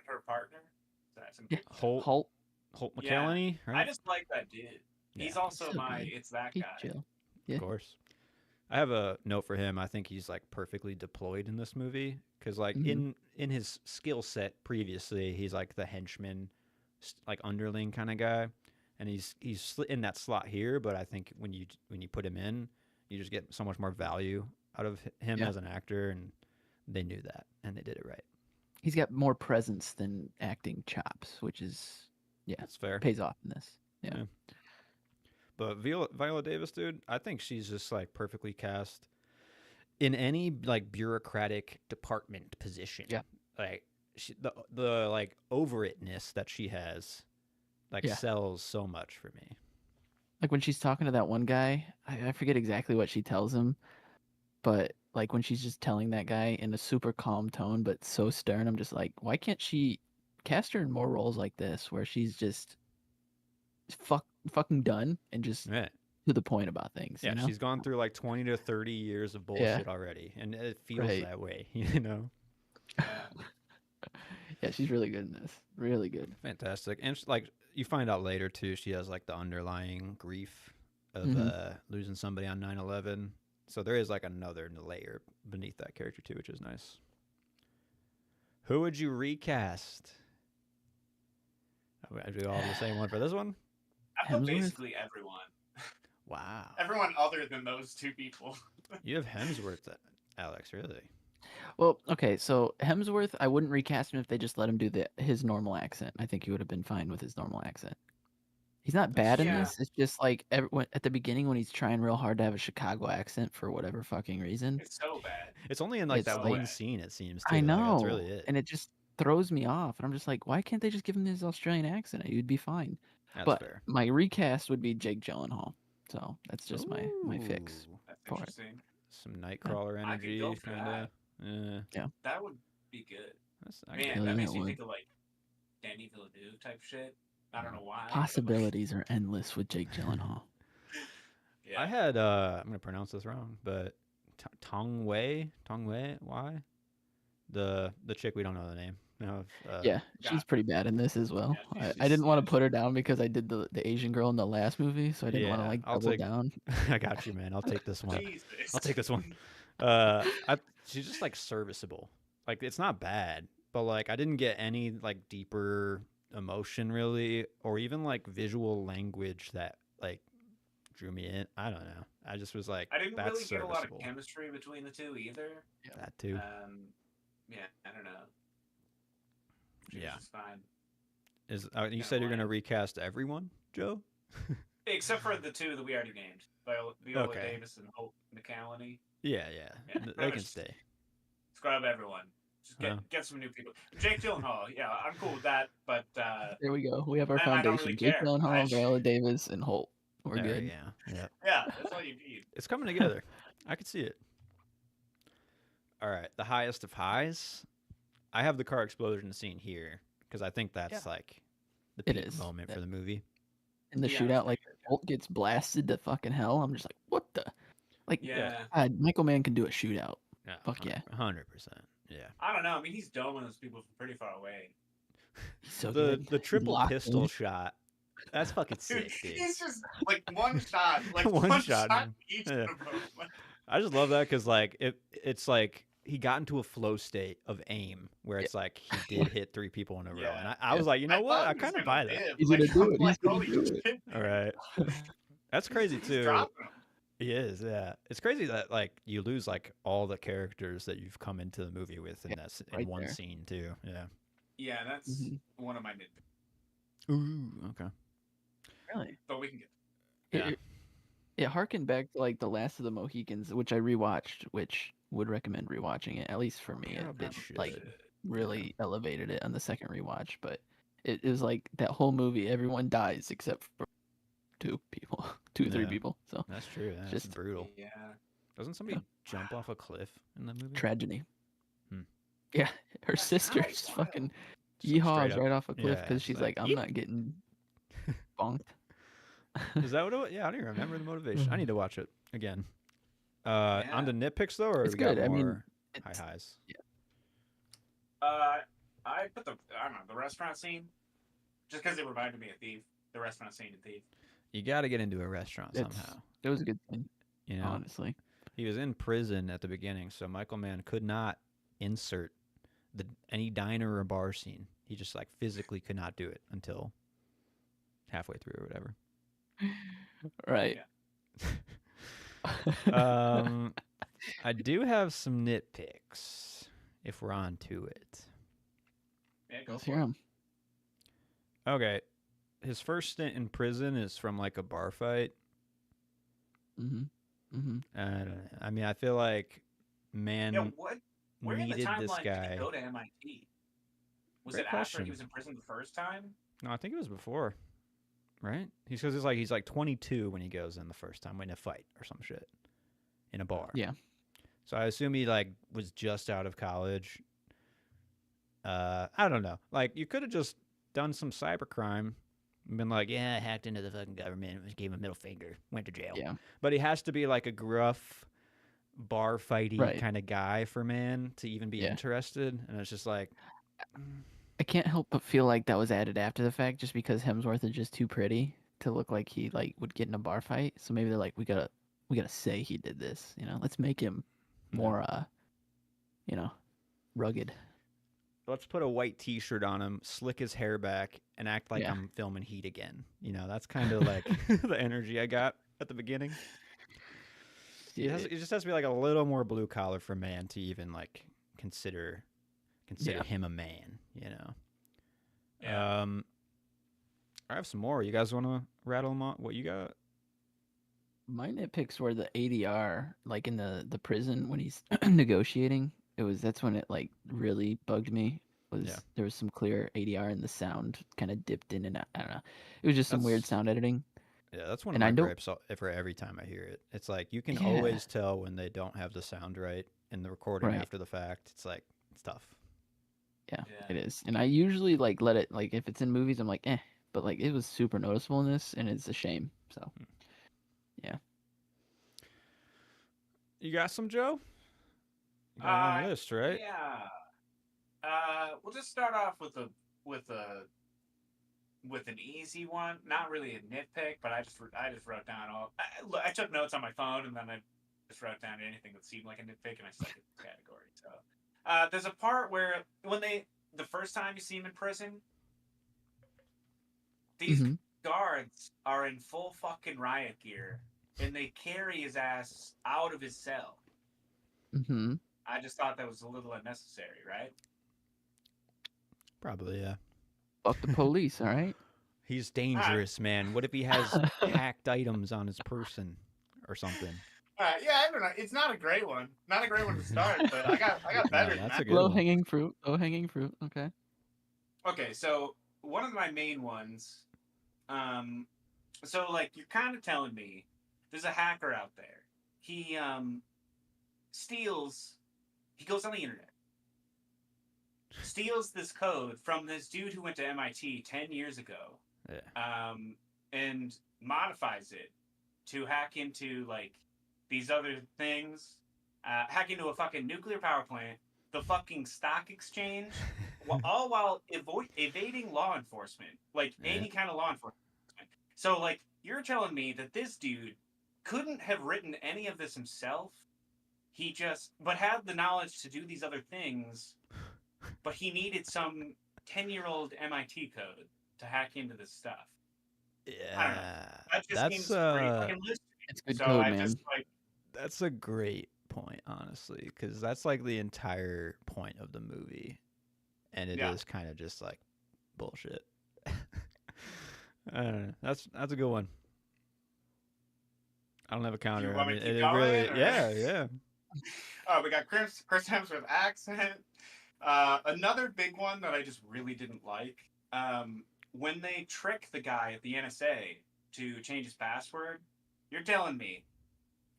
her partner. That's Yeah. Holt Holt. Yeah. McCallany, I right? just like that dude. He's Yeah. also So my good. it's that He's guy. chill. Of course. I have a note for him. I think he's like perfectly deployed in this movie because like Mhm. in his skill set previously, he's like the henchman, like underling kind of guy, and he's in that slot here. But I think when you put him in, you just get so much more value out of him Yeah. as an actor, and they knew that and they did it right. He's got more presence than acting chops, which is That's fair. pays off in this. Yeah. But Viola Davis, dude, I think she's just like perfectly cast in any like bureaucratic department position. Yeah. Like the like over itness that she has, like Yeah. sells so much for me. Like when she's talking to that one guy, I forget exactly what she tells him, but like when she's just telling that guy in a super calm tone but so stern, I'm just like, why can't she cast her in more roles like this where she's just fucking done and just Right. to the point about things? Yeah, you know? she's gone through like 20 to 30 years of bullshit already, and it feels Right. that way, you know. Yeah. Yeah, she's really good in this. Really good. Fantastic. And like you find out later too, she has like the underlying grief of Mhm. losing somebody on 9/11. So there is like another layer beneath that character too, which is nice. Who would you recast? Are we all the same one for this one? I put Hemsworth? basically everyone. Wow. Everyone other than those two people. You have Hemsworth, Alex, really? Well, okay, so Hemsworth, I wouldn't recast him if they just let him do his normal accent. I think he would have been fine with his normal accent. He's not bad in Yeah. this. It's just like at the beginning when he's trying real hard to have a Chicago accent for whatever fucking reason. It's so bad. It's only in like It's that like- one scene, it seems. Too. I Like, know, that's really it. and it just throws me off. And I'm just like, why can't they just give him his Australian accent? You'd be fine. That's but fair. my recast would be Jake Gyllenhaal. So that's just my fix. Ooh, That's For it. interesting. Some Nightcrawler I could energy, go for kind of. Yeah. That would be good. I Man, Hell that yeah, makes it me would. think of like Danny Villeneuve type shit. I don't know why. but, like, Possibilities are endless with Jake Gyllenhaal. yeah. I had I'm gonna pronounce this wrong, but Tong Wei, why? The chick we don't know the name. No, Yeah, Got she's it. pretty bad in this as well. Yeah, I she's- didn't want yeah, to put her down because I did the Asian girl in the last movie, so I didn't want to Yeah, like I'll double take- down. I got you, man. I'll take this one. Jesus. I'll take this one. She's just like serviceable. Like it's not bad, but like I didn't get any like deeper emotion really, or even like visual language that like drew me in. I don't know. I just was like, I didn't that's really get a lot of serviceable. chemistry between the two either. That too. Yeah, I don't know. She was Yeah. just fine. You Kinda said you're gonna bland. recast everyone, Joe? Except for the two that we already named. Viola Okay. Davis and Hope McCallany. Yeah. Yeah, They can stay. Scrub everyone. Just Huh. get some new people. Jake Gyllenhaal, yeah, I'm cool with that, but There we go. We have our and I don't foundation: really Jake care. Gyllenhaal, Viola Davis, and Holt. We're There, good. yeah. Yeah, that's all you need. It's coming together. I could see it. All right, the highest of highs. I have the car explosion scene here because I think that's like the It peak is. moment for the movie. In the Yeah, shootout, that's like pretty good. Holt gets blasted to fucking hell. I'm just like, what the? Like, Yeah. God, Michael Mann can do a shootout. Yeah, Fuck yeah. 100%. Yeah. I don't know. I mean, he's doming those people from pretty far away. He's so The good. the He's triple locked pistol in. shot. That's fucking Dude, sick, dude. he's just like one shot, One shot, shot man. each Yeah. of them. I just love that because like it's like he got into a flow state of aim where it's like he did hit 3 people in a row, Yeah. and I was like, you know what? thought I he was kind of gonna buy that. live. He's Like, gonna do I'm it. He's like, gonna holy do it. shit, All dude. right, that's crazy He's too. dropping 'em. He is, yeah. It's crazy that like you lose like all the characters that you've come into the movie with in that in right one there. scene too. Yeah. Yeah, that's one of my nitpicks. Ooh, okay. Really? But we can get Yeah. It harkened back to like The Last of the Mohicans, which I rewatched, which would recommend rewatching it, at least for me. Probably It should. like really elevated it on the second rewatch, but it was like that whole movie, everyone dies except for 2 people, 3 Yeah. people. So That's true. That's Just- brutal. Yeah. Doesn't somebody jump off a cliff in the movie? tragedy. Hmm. Yeah, her That's sister right, just wow. fucking Just, like, yeehaws straight up. right off a cliff Yeah, because it's she's like, like, I'm not getting bonked. Is that what it was? Yeah, I don't even remember the motivation. I need to watch it again. On the nitpicks though, or It's we got good. I mean, more high it's- highs? I put I don't know, the restaurant scene, just because it reminded me of Thief. The restaurant scene in Thief. You got to get into a restaurant It's- somehow. It was a good thing, You know, honestly. he was in prison at the beginning, so Michael Mann could not insert any diner or bar scene. He just like physically could not do it until halfway through or whatever. Right. I do have some nitpicks if we're on to it. Yeah, go Let's for hear it. him. Okay. His first stint in prison is from like a bar fight. Mm-hmm. Mm-hmm. I don't know. I mean, I feel like Mann Yeah, where in the needed this timeline did guy. he go to MIT? Was Great it after question. he was in prison the first time? No, I think it was before. Right? He's because he's like 22 when he goes in the first time in a fight or some shit in a bar. Yeah. So I assume he like was just out of college. I don't know. Like you could have just done some cybercrime and been like, yeah, I hacked into the fucking government, gave him a middle finger, went to jail. Yeah. But he has to be like a gruff, bar fighty Right. kind of guy for Mann to even be Yeah. interested. And it's just like, I can't help but feel like that was added after the fact, just because Hemsworth is just too pretty to look like he like would get in a bar fight. So maybe they're like, we gotta say he did this. You know, let's make him more, rugged. let's put a white T-shirt on him, slick his hair back, and act like Yeah. I'm filming Heat again. You know, that's kind of like the energy I got at the beginning. It just has to be like a little more blue collar for Mann to even like consider Yeah. him a man. You know. Yeah. I have some more. You guys want to rattle them on? What you got? My nitpicks were the ADR, like in the prison when he's negotiating. That's when it like really bugged me. There was some clear ADR and the sound kind of dipped in and out. I don't know. It was just some weird That's- sound editing. Yeah, that's one of And I my don't- gripes for every time I hear it. It's like you can Yeah. always tell when they don't have the sound right in the recording Right. after the fact. It's like it's tough. Yeah, it is. And I usually like let it like if it's in movies, I'm like, but like it was super noticeable in this, and it's a shame. So You got some, Joe? You got a long list, right? Yeah. We'll just start off with an easy one. Not really a nitpick, but I just wrote down I took notes on my phone, and then I just wrote down anything that seemed like a nitpick, and I stuck it in the category. So, there's a part where the first time you see him in prison, These hmm guards are in full fucking riot gear, and they carry his ass out of his cell. hmm I just thought that was a little unnecessary, right? Probably, yeah. Fuck the police, all right? He's dangerous, man. What if he has hacked items on his person or something? Yeah, I don't know. It's not a great one. Not a great one to start, but I got No, better than that's that. a good Low one. hanging fruit. Low hanging fruit. Okay. Okay, so one of my main ones, so like you're kind of telling me there's a hacker out there. He steals. He goes on the internet, steals this code from this dude who went to MIT 10 years ago, Yeah. and modifies it to hack into like these other things, hack into a fucking nuclear power plant, the fucking stock exchange, all while evading law enforcement, like Yeah. any kind of law enforcement. So, like, you're telling me that this dude couldn't have written any of this himself. He just, but had the knowledge to do these other things, but he needed some 10-year-old MIT code to hack into this stuff. I don't know. Yeah. That just That's seems pretty fucking loose to me. It's good So code, I man. just like, that's a great point, honestly, because that's like the entire point of the movie, and it Yeah. is kind of just like bullshit. I don't know. That's a good one. I don't have a counter. I want me mean, to keep it going, really, or- yeah. oh, we got Chris Hemsworth accent. Another big one that I just really didn't like. When they trick the guy at the NSA to change his password, you're telling me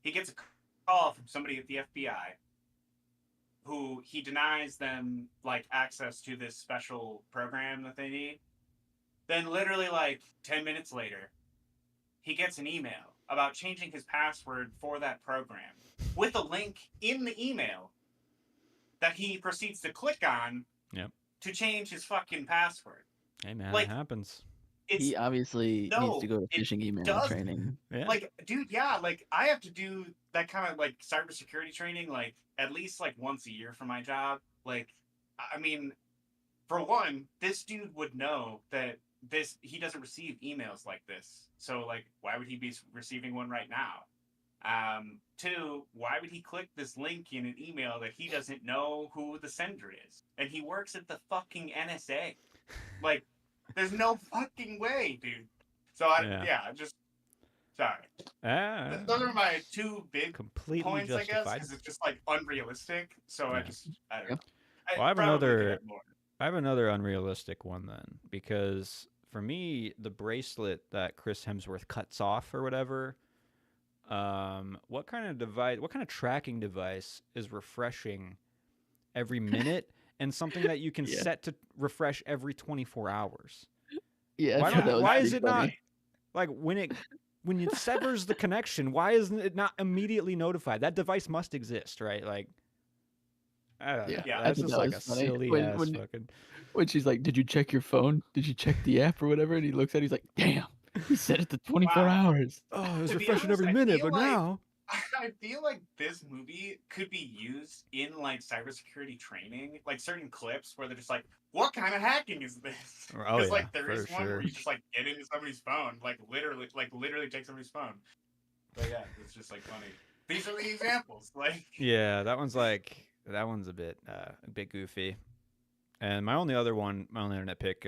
he gets a call from somebody at the FBI who he denies them like access to this special program that they need. Then literally like 10 minutes later, he gets an email about changing his password for that program with a link in the email that he proceeds to click on to change his fucking password. Hey, man, Like, it happens. it's He obviously needs to no, go to it phishing email does. training. Yeah. Like, dude, yeah, like I have to do that kind of like cybersecurity training like at least like once a year for my job. Like, I mean, for one, this dude would know that he doesn't receive emails like this. So like, why would he be receiving one right now? Two, why would he click this link in an email that he doesn't know who the sender is? And he works at the fucking NSA. Like, there's no fucking way, dude. So I'm just sorry. Those are my two big completely points, I guess, justified. because it's just like unrealistic. So I don't know. Well, I have probably could another. have more. I have another unrealistic one then, because for me, the bracelet that Chris Hemsworth cuts off or whatever, what kind of device, what kind of tracking device is refreshing every minute and something that you can Yeah. set to refresh every 24 hours? Yeah, Why, I thought that was why pretty is it funny. not like when it severs the connection? Why isn't it not immediately notified? That device must exist, right? Like, I don't know. Yeah, I That's thought just that like a was funny. silly When- ass when- fucking. When she's like, "Did you check your phone? Did you check the app or whatever?" And he looks at it, he's like, "Damn, he set it to 24 Wow. hours." Oh, it was To be refreshing honest, every I minute, feel but like- now. I feel like this movie could be used in like cybersecurity training, like certain clips where they're just like, "What kind of hacking is this?" Oh, Because yeah, like there for is one sure. where you just like get into somebody's phone, like literally take somebody's phone. But yeah, it's just like funny. These are the examples. Like, Yeah, that one's a bit goofy. And my only internet pick,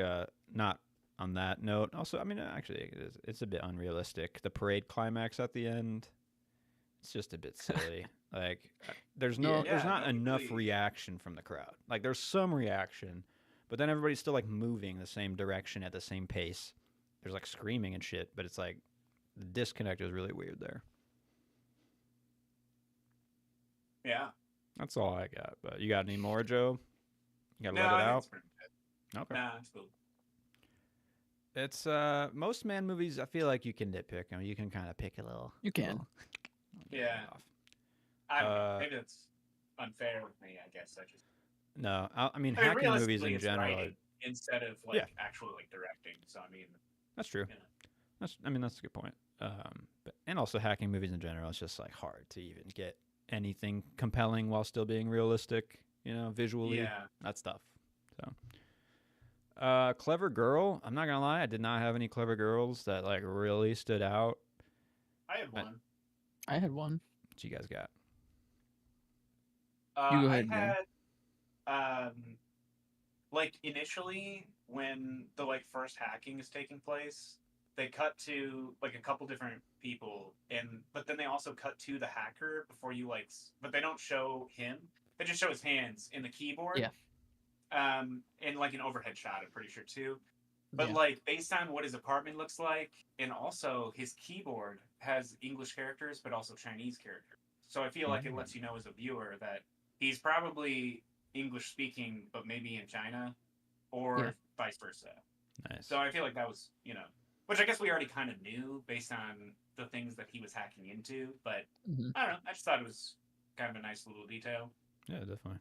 not on that note. Also, I mean, actually, it's a bit unrealistic. The parade climax at the end, it's just a bit silly. Like, there's not enough really- reaction from the crowd. Like, there's some reaction, but then everybody's still like moving the same direction at the same pace. There's like screaming and shit, but it's like the disconnect is really weird there. yeah. That's all I got. But you got any more, Joe? You gotta No, let it I think out. it's pretty good. Okay. Nah, it's cool. It's most man movies. I feel like you can nitpick. I mean, you can kind of pick a little. You can. little- Yeah. off. I don't know. Uh, Maybe that's unfair with me. I guess I just. No, I mean I mean, hacking movies realistically, in it's general. writing instead of like Yeah. actually like directing. So I mean, That's true. you know. That's a good point. And also hacking movies in general. It's just like hard to even get anything compelling while still being realistic. You know, visually. Yeah. That stuff. So, Clever girl. I'm not gonna lie, I did not have any clever girls that like really stood out. I had one. I had one. What you guys got? You go I ahead, Joe. had like initially when the like first hacking is taking place, they cut to like a couple different people, but then they also cut to the hacker before you like, but they don't show him. They just show his hands in the keyboard. Yeah. And like an overhead shot, I'm pretty sure too. But Yeah. like based on what his apartment looks like, and also his keyboard has English characters, but also Chinese characters. So I feel like it lets you know as a viewer that he's probably English speaking, but maybe in China, or Yeah. vice versa. Nice. So I feel like that was, which I guess we already kind of knew based on the things that he was hacking into. But Mhm. I don't know. I just thought it was kind of a nice little detail. Yeah, definitely.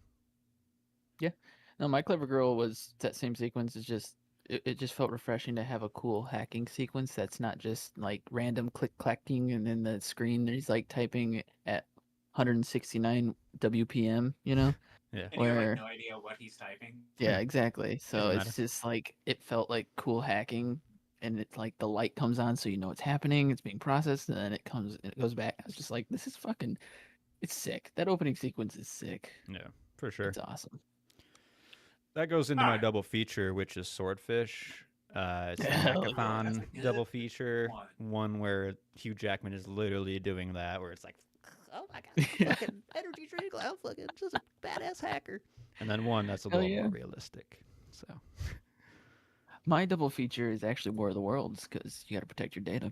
No, my clever girl was that same sequence. Is just it just felt refreshing to have a cool hacking sequence that's not just like random click clacking and then the screen he's like typing at 169 WPM, you know? Yeah. And you have like Where no idea what he's typing. yeah, exactly. So Doesn't it's matter. just like it felt like cool hacking and it's like the light comes on so you know it's happening, it's being processed, and then it goes back. I was just like, this is fucking it's sick. That opening sequence is sick. Yeah, for sure. It's awesome. That goes into All my right. double feature, which is Swordfish. It's the Hell yeah. hackathon That's a good double feature. one. One where Hugh Jackman is literally doing that, where it's like, Oh my god, Yeah. fucking energy drink. I'm fucking just a badass hacker. and then one that's a Hell little yeah. more realistic. So My double feature is actually War of the Worlds because you got to protect your data.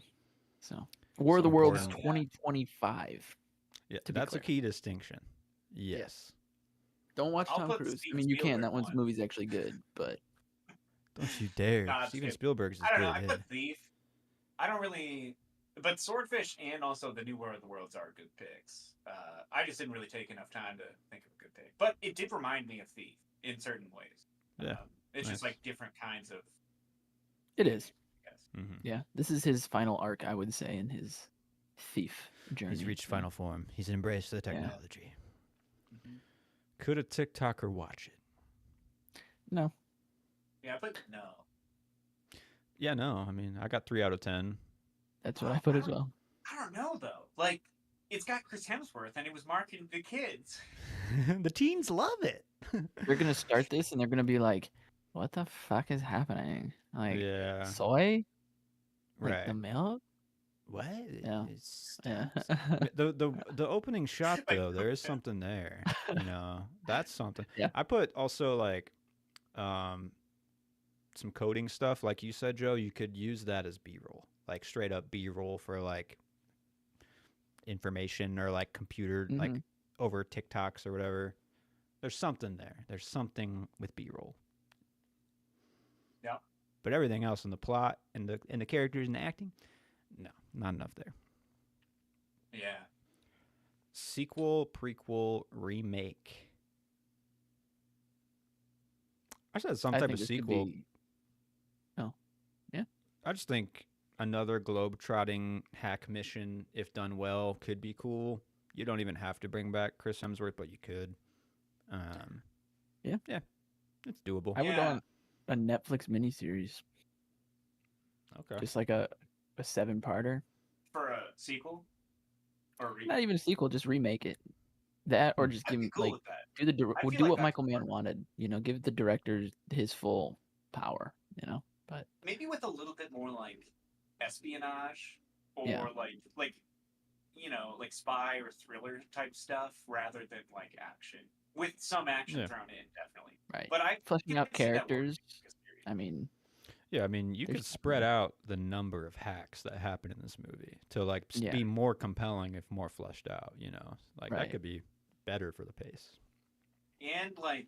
So War of So the Worlds important. 2025. yeah, To be that's a clear. key distinction. Yes. Don't watch I'll Tom put Cruise. I Steven mean, you can. Spielberg That one's one. movie's actually good, but Don't you dare. Nah, Steven just Spielberg's is I don't good. know. I put Thief. I don't really, but Swordfish and also the New War of the Worlds are good picks. I just didn't really take enough time to think of a good pick, but it did remind me of Thief in certain ways. Yeah, It's just nice. like different kinds of. it is. I guess. Mm-hmm. Yeah, this is his final arc, I would say, in his thief journey. He's reached so- final form. He's embraced the Yeah. technology. Mhm. Could a TikToker watch it? No, Yeah, but no. Yeah, no. I mean, I got 3 out of 10. that's what I put as well. I don't know though. Like, it's got Chris Hemsworth, and it was marketed to kids. The teens love it. They're gonna start this and they're gonna be like, "What the fuck is happening? Like yeah. soy? Like Right. the milk? What? Yeah. It's Yeah." the opening shot Like, though, there is something there. You know, that's something. Yeah. I put also like some coding stuff, like you said, Joe. You could use that as B-roll, like straight up B-roll for like information or like computer like Mhm. over TikToks or whatever. There's something there. There's something with B-roll. Yeah. But everything else in the plot and the characters and the acting, no, not enough there. Yeah. Sequel, prequel, remake. I said some I type think of this could sequel. be- Oh, yeah. I just think another globe-trotting hack mission, if done well, could be cool. You don't even have to bring back Chris Hemsworth, but you could. Yeah. It's doable. I would Yeah. want a Netflix miniseries, Okay. just like a 7-parter. For a sequel? Or Not even a sequel, just remake it. That or just I'd give be him cool like with that. do the I feel do like what that's Michael Mann smart. wanted. You know, give the director his full power. You know, but Maybe with a little bit more like espionage or Yeah. like like spy or thriller type stuff rather than like action. With some action Yeah. thrown in, definitely. right, But I fleshing out could see that working characters. as a series. I mean, Yeah, I mean, you There's could spread out the number of hacks that happen in this movie to like Yeah. be more compelling if more fleshed out. You know, like that Right. could be better for the pace. And like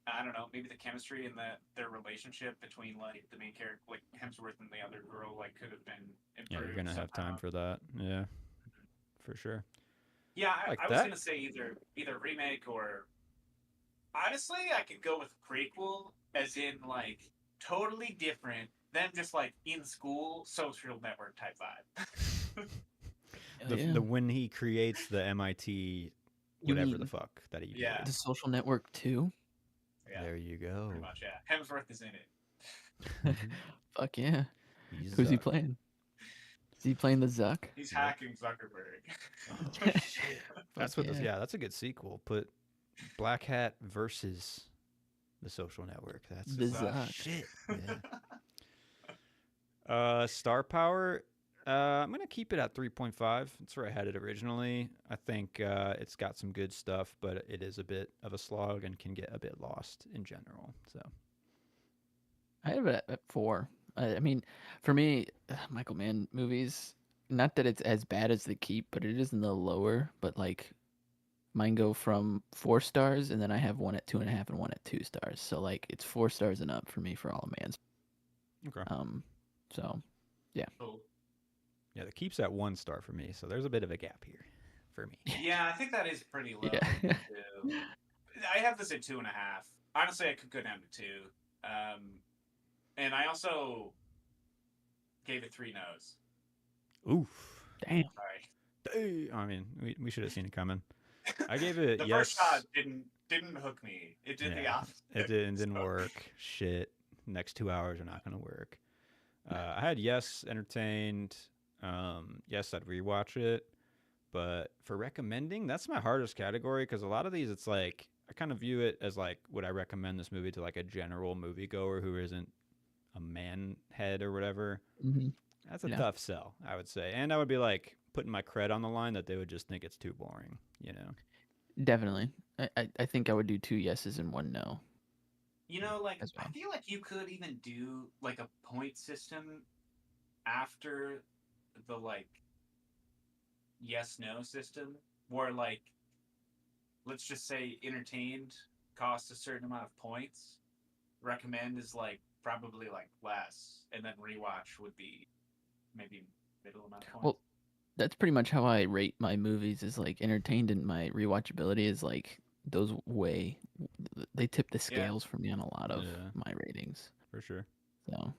I don't know, maybe the chemistry and their relationship between like the main character, like Hemsworth and the other girl, like could have been improved. Yeah, you're gonna have somehow. time for that. Yeah, for sure. Yeah, Like I was that? gonna say either remake or honestly, I could go with prequel, as in like totally different. Them just like in school, social network type vibe. hell yeah. The when he creates the MIT You whatever the mean fuck that he Yeah. did. the Social Network too. Yeah, There you go. pretty much. Yeah, Hemsworth is in it. Fuck yeah. He's Who's he Zuck. playing? Is he playing the Zuck? He's Yep. hacking Zuckerberg. Oh shit! That's Fuck what this. yeah. Yeah, that's a good sequel. Put Blackhat versus the Social Network. That's The Zuck. Zuck. shit. Yeah. Star power. I'm gonna keep it at 3.5. That's where I had it originally. I think it's got some good stuff, but it is a bit of a slog and can get a bit lost in general. So I have it at 4. I mean, for me, Michael Mann movies, not that it's as bad as The Keep, but it is in the lower. But like mine go from 4 stars, and then I have one at 2.5 and one at 2 stars. So like it's 4 stars and up for me for all of Mann's. okay. So Cool. Yeah, the keeps at 1 star for me. So there's a bit of a gap here for me. Yeah, I think that is pretty low. yeah. Too. I have this at 2.5. Honestly, I could go down to 2. And I also gave it 3 no's. Oof. Damn. Sorry. I mean, we should have seen it coming. I gave it The yes. first shot didn't hook me. It did the Yeah, opposite. it didn't So- work. Shit. Next 2 hours are not gonna work. I had yes, entertained. Yes, I'd rewatch it. But for recommending, that's my hardest category because a lot of these, it's like I kind of view it as like, would I recommend this movie to like a general moviegoer who isn't a man head or whatever? hmm That's a Yeah. tough sell, I would say. And I would be like putting my cred on the line that they would just think it's too boring, you know? Definitely. I think I would do 2 yeses and 1 no. Like As well. I feel like you could even do like a point system after the like yes no system where like let's just say entertained costs a certain amount of points. Recommend is like probably like less, and then rewatch would be maybe middle amount of points. Well, that's pretty much how I rate my movies is like entertained, and my rewatchability is like those way they tip the scales for me on a lot of Yeah. my ratings. For sure. So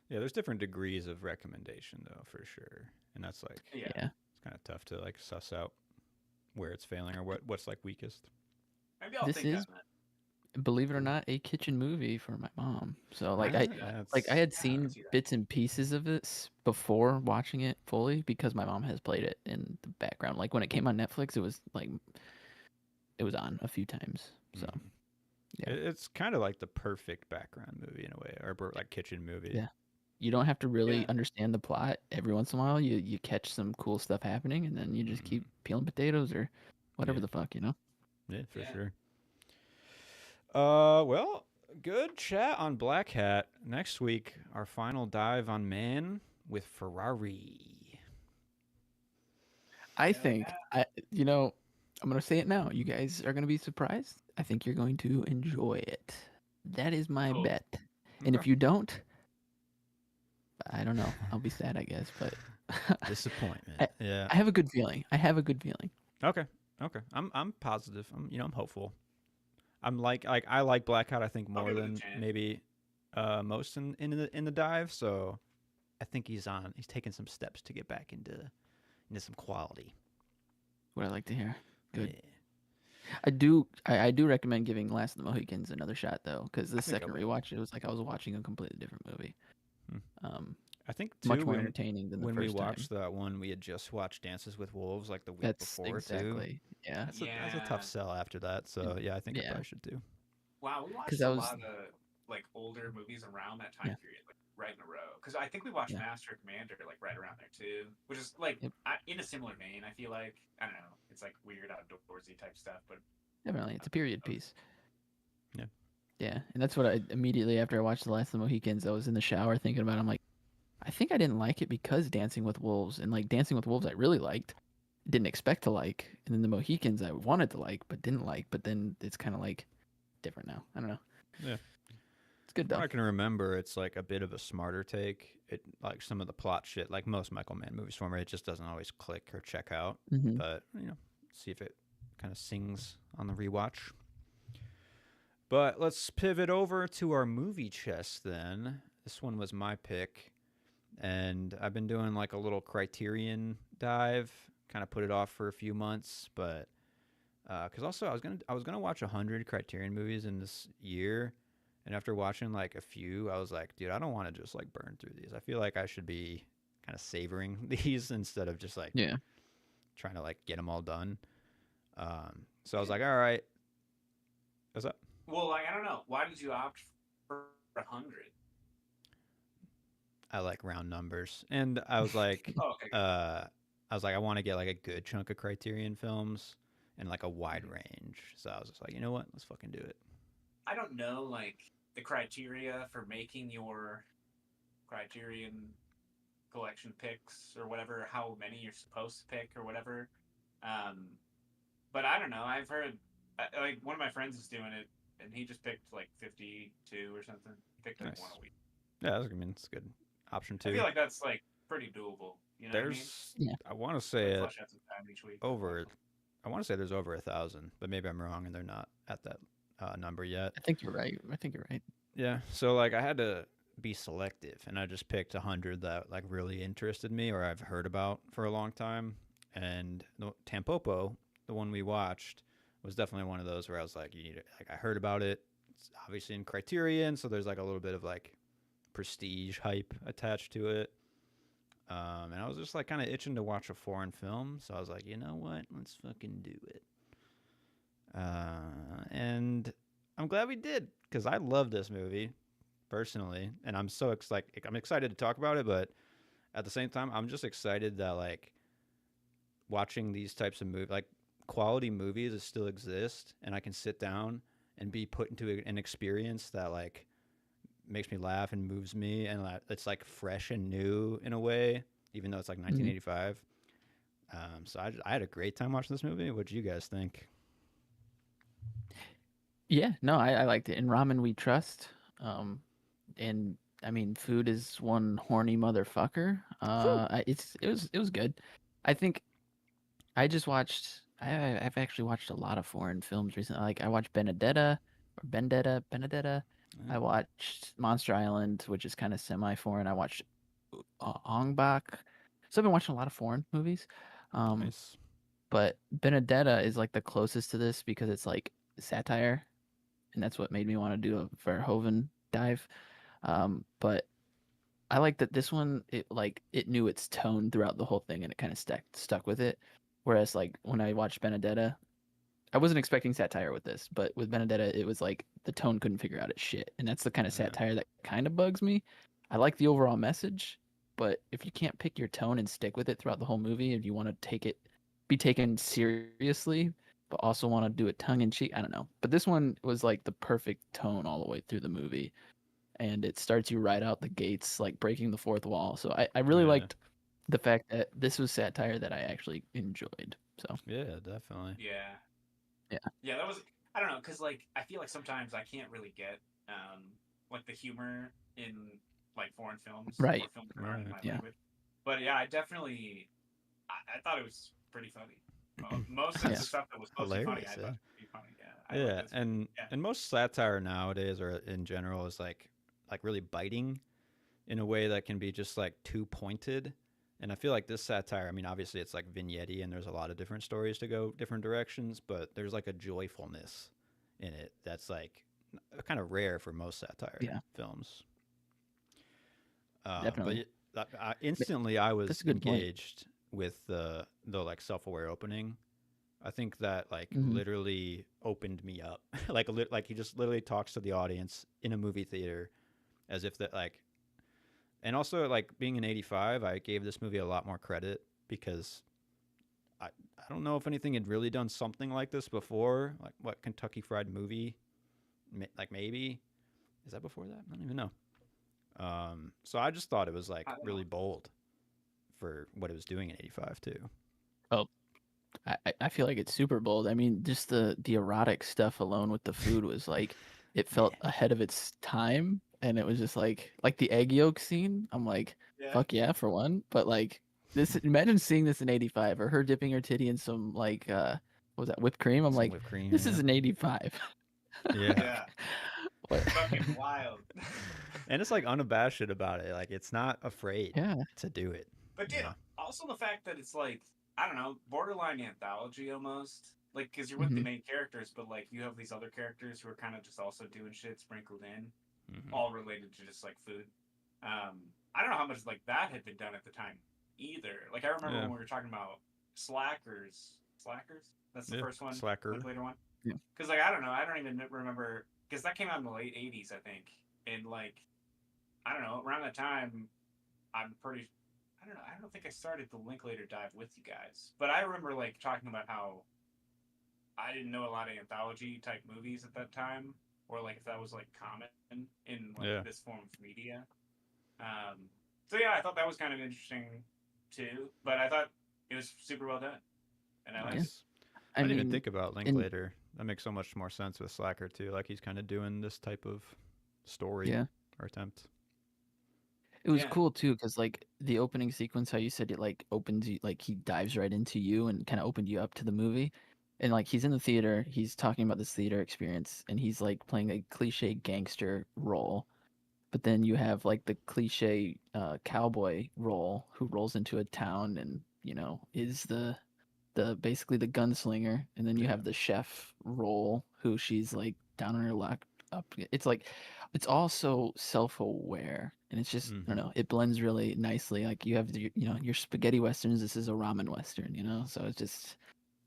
Yeah, there's different degrees of recommendation though, for sure. And that's like yeah. yeah. it's kind of tough to like suss out where it's failing or what's like weakest. Maybe I'll This think is- on that. Believe it or not, a kitchen movie for my mom. So like Ah, I that's- like I had Yeah, I seen see that. bits and pieces of this before watching it fully because my mom has played it in the background. Like when it came on Netflix, it was like it was on a few times. So Mhm. yeah. It's kind of like the perfect background movie in a way, or like kitchen movie. Yeah. You don't have to really Yeah. understand the plot. Every once in a while, you catch some cool stuff happening, and then you just keep peeling potatoes or whatever Yeah. the fuck, you know. Yeah, for Yeah. sure. Well, good chat on Blackhat. Next week, our final dive on Man with Ferrari. I Yeah, think I'm gonna say it now. You guys are gonna be surprised. I think you're going to enjoy it. That is my Cool. bet. And if Okay. you don't, I don't know. I'll be sad, I guess. But Disappointment. Yeah. I have a good feeling. Okay. I'm positive. I'm hopeful. I'm like I like Blackhat I think more give it a than chance. maybe most in the dive, so I think he's taking some steps to get back into some quality. What I like to hear. Good. Yeah. I do recommend giving Last of the Mohicans another shot though, because the I think I second will. rewatch it was like I was watching a completely different movie. Hmm. I think too, Much more entertaining than the when first we watched time. that one, we had just watched Dances with Wolves like the week That's before too. exactly yeah. That's a Yeah. tough sell after that. So yeah, I think I Yeah. probably should do. Wow, we watched 'Cause a I was- lot of like older movies around that time Yeah. period, like right in a row. Because I think we watched Yeah. Master Commander like right around there too, which is like Yep. in a similar vein. I feel like I don't know, it's like weird outdoorsy type stuff, but Definitely, it's a period piece. Yeah. Yeah, and that's what I immediately after I watched The Last of the Mohicans, I was in the shower thinking about it. I'm like, I think I didn't like it because Dancing with Wolves and like Dancing with Wolves I really liked, didn't expect to like, and then the Mohicans I wanted to like but didn't like, but then it's kind of like different now. I don't know. Yeah. It's good From though. what I can remember, it's like a bit of a smarter take. It like some of the plot shit, like most Michael Mann movies for me, it just doesn't always click or check out. Mm-hmm. But see if it kind of sings on the rewatch. But let's pivot over to our movie chest then. This one was my pick, and I've been doing like a little Criterion dive. Kind of put it off for a few months, but because also I was gonna watch 100 Criterion movies in this year, And after watching like a few, I was like, dude, I don't want to just like burn through these. I feel like I should be kind of savoring these instead of just like Yeah. trying to like get them all done. So I was Yeah. like, all right, what's up? Well, like I don't know. Why did you opt for 100? I like round numbers, and I was like, Oh, okay. I want to get like a good chunk of Criterion films and like a wide Mhm. range. So I was just like, you know what, let's fucking do it. I don't know like the criteria for making your Criterion collection picks or whatever, how many you're supposed to pick or whatever. Um, but I don't know. I've heard like one of my friends is doing it, and he just picked like 52 or something. He picked like one Nice. a week. Yeah, I mean, it's a good option I too. feel like that's like pretty doable. You know what I mean? There's, Yeah. I want to say Like it flush out some time each week. over. I want to say there's over 1,000, but maybe I'm wrong, and they're not at that number yet. I think you're right. I think you're right. Yeah, so like I had to be selective, and I just picked 100 that like really interested me or I've heard about for a long time. And Tampopo, the one we watched, was definitely one of those where I was like, you need it. Like I heard about it. It's obviously in Criterion, so there's like a little bit of like prestige hype attached to it. And I was just like kind of itching to watch a foreign film, so I was like, you know what, let's fucking do it. And I'm glad we did because I love this movie personally, and I'm so I'm excited to talk about it, but at the same time, I'm just excited that like watching these types of movies, like quality movies, that still exist, and I can sit down and be put into an experience that like makes me laugh and moves me, and it's like fresh and new in a way, even though it's like Mhm. 1985. So I had a great time watching this movie. What do you guys think? Yeah, no, I liked it. In Ramen We Trust. And I mean, food is one horny motherfucker. It was good. I think I just watched. I've actually watched a lot of foreign films recently. Like I watched Benedetta. Yeah, I watched Monster Island, which is kind of semi-foreign. I watched Ong Bak. So I've been watching a lot of foreign movies. Um, nice. but Benedetta is like the closest to this because it's like satire, and that's what made me want to do a Verhoeven dive. But I like that this one it knew its tone throughout the whole thing and it kind of stuck with it. Whereas like when I watched Benedetta, I wasn't expecting satire with this, but with Benedetta it was like the tone couldn't figure out its shit. And that's the kind of Yeah. satire that kind of bugs me. I like the overall message, but if you can't pick your tone and stick with it throughout the whole movie, if you want to be taken seriously, but also want to do it tongue in cheek, I don't know. But this one was like the perfect tone all the way through the movie, and it starts you right out the gates, like breaking the fourth wall. So I really Yeah. liked the fact that this was satire that I actually enjoyed. So Yeah, definitely. Yeah. Yeah. Yeah, that was I don't know, cuz like I feel like sometimes I can't really get like the humor in like foreign films Right. or films that aren't in my Yeah. language. But yeah, I thought it was pretty funny. Most of the Yeah. stuff that was supposed to be funny, I Hilarious, thought yeah. was pretty funny. Yeah. I Yeah, like this. and Yeah. and most satire nowadays or in general is like really biting in a way that can be just like too pointed. And I feel like this satire, I mean, obviously it's like vignette and there's a lot of different stories to go different directions, but there's like a joyfulness in it that's like kind of rare for most satire Yeah. films. Definitely. Instantly I That's was a good point. engaged with the like self-aware opening. I think that like Mhm. literally opened me up. Like he just literally talks to the audience in a movie theater as if that like, and also like being an 85, I gave this movie a lot more credit because I don't know if anything had really done something like this before. Like what, Kentucky Fried Movie, like maybe is that before that? I don't even know. So I just thought it was like I don't know. really bold for what it was doing in 85 too. Oh, I feel like it's super bold. I mean, just the erotic stuff alone with the food was like it felt ahead of its time, and it was just like the egg yolk scene. I'm like, Yeah. fuck yeah, for one. But like this, imagine seeing this in '85 or her dipping her titty in some like what was that, whipped cream? I'm Some like, whipped cream. this yeah. is an '85. Yeah. Yeah. What? Fucking wild. And it's like unabashed about it. Like it's not afraid Yeah. to do it. But dude, Yeah. also the fact that it's like I don't know, borderline anthology almost. like because you're with the Mhm. main characters, but like you have these other characters who are kind of just also doing shit sprinkled in, Mhm. all related to just like food. I don't know how much like that had been done at the time either. Like I remember Yeah. when we were talking about Slackers. That's the Yeah. first one, Slacker. later one. Yeah. Because like I don't know, I don't even remember because that came out in the late '80s, I think, and like I don't know around that time, I'm pretty. I don't know. I don't think I started the Linklater dive with you guys, but I remember like talking about how I didn't know a lot of anthology type movies at that time, or like if that was like common in like Yeah. this form of media. Um, so yeah, I thought that was kind of interesting too, but I thought it was super well done, and I liked it. Nice. I I didn't even mean, think about in Linklater. That makes so much more sense with Slacker too. Like he's kind of doing this type of story yeah, or attempt. it was Yeah, cool too because like the opening sequence, how you said it like opens you, like he dives right into you and kind of opened you up to the movie, and like he's in the theater, he's talking about this theater experience, and he's like playing a cliche gangster role, but then you have like the cliche cowboy role who rolls into a town and is the basically the gunslinger, and then you Yeah. have the chef role who she's like down on her luck up. It's like it's all so self-aware, and it's just I don't Mm-hmm. know, it blends really nicely. Like you have your spaghetti westerns, this is a ramen western, so it's just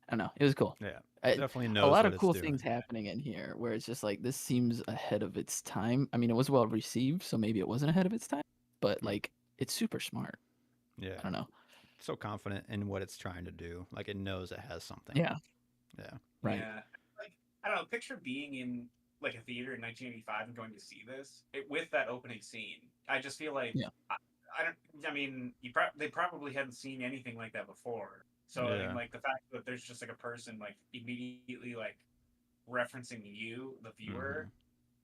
I don't know, it was cool. Yeah. I, Definitely a knows lot what of it's cool things doing. happening in here where it's just like this seems ahead of its time. I mean, it was well received, so maybe it wasn't ahead of its time, but Mm. like it's super smart. Yeah. I don't know. So confident in what it's trying to do. Like it knows it has something. Yeah, Yeah. right. yeah. Like I don't know. Picture being in like a theater in 1985 and going to see this with that opening scene. I just feel like Yeah. I don't. I mean, they probably hadn't seen anything like that before. So I mean, Yeah. like the fact that there's just like a person like immediately like referencing you, the Mm-hmm. viewer,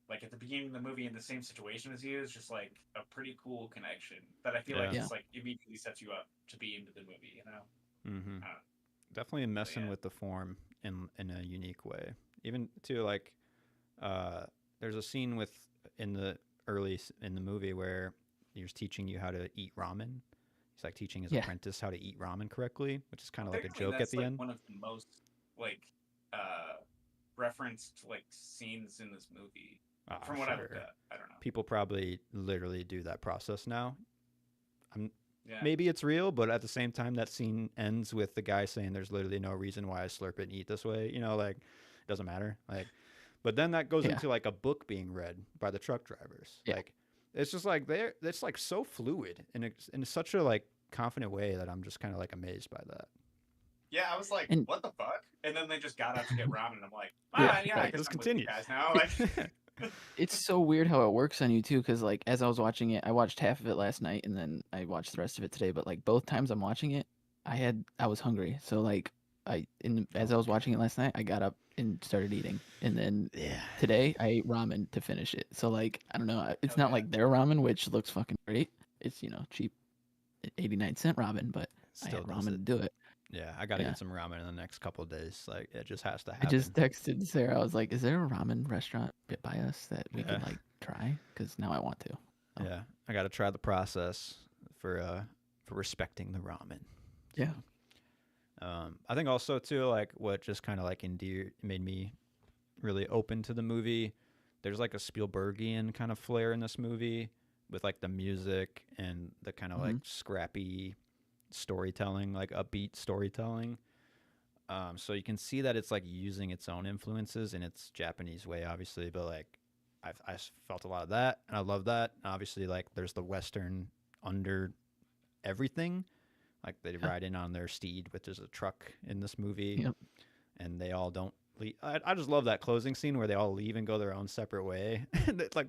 like at the beginning of the movie in the same situation as you is just like a pretty cool connection that I feel like Yeah. Yeah. just like immediately sets you up to be into the movie. Mm-hmm. Uh, Definitely so messing yeah. with the form in a unique way. Even to like uh there's a scene with in the in the movie where he's teaching you how to eat ramen. He's like teaching his Yeah. apprentice how to eat ramen correctly, which is kind of like a Apparently, joke at that's the like end. one of the most like referenced like scenes in this movie, Ah, from what I looked sure. at. I don't know. People probably literally do that process now. I'm Yeah, maybe it's real, but at the same time, that scene ends with the guy saying, "There's literally no reason why I slurp it and eat this way." Like it doesn't matter. Like, but then that goes Yeah. into like a book being read by the truck drivers. Yeah. Like, it's just like it's like so fluid and it's in such a like confident way that I'm just kind of like amazed by that. yeah. I was like, And what the fuck? And then they just got out to get ramen, and I'm like, yeah, yeah, I right. guess Just I'm with you continue. guys now. Like, It's so weird how it works on you too, because like as I was watching it, I watched half of it last night and then I watched the rest of it today. But like both times I'm watching it, I was hungry. So like as I was watching it last night, I got up and started eating. And then Yeah. today I ate ramen to finish it. So like I don't know, it's hell not yeah. like their ramen, which looks fucking great. It's cheap 89-cent ramen, but I Still had does ramen to it. do it. Yeah, I got to Yeah. get some ramen in the next couple of days. Like it just has to I just happen. texted Sarah. I was like, "Is there a ramen restaurant by us that we Yeah. could like try? Because now I want to." Oh. Yeah, I got to try the process for respecting the ramen. Yeah. I think also too like what just kind of like made me really open to the movie. There's like a Spielbergian kind of flair in this movie with like the music and the kind of like Mhm. scrappy storytelling, like upbeat storytelling. So you can see that it's like using its own influences in its Japanese way, obviously, but like I felt a lot of that, and I love that. And obviously, like there's the Western under everything. Like they Yeah. ride in on their steed, which is a truck in this movie, Yep. and they all don't leave. I just love that closing scene where they all leave and go their own separate way. And it's like,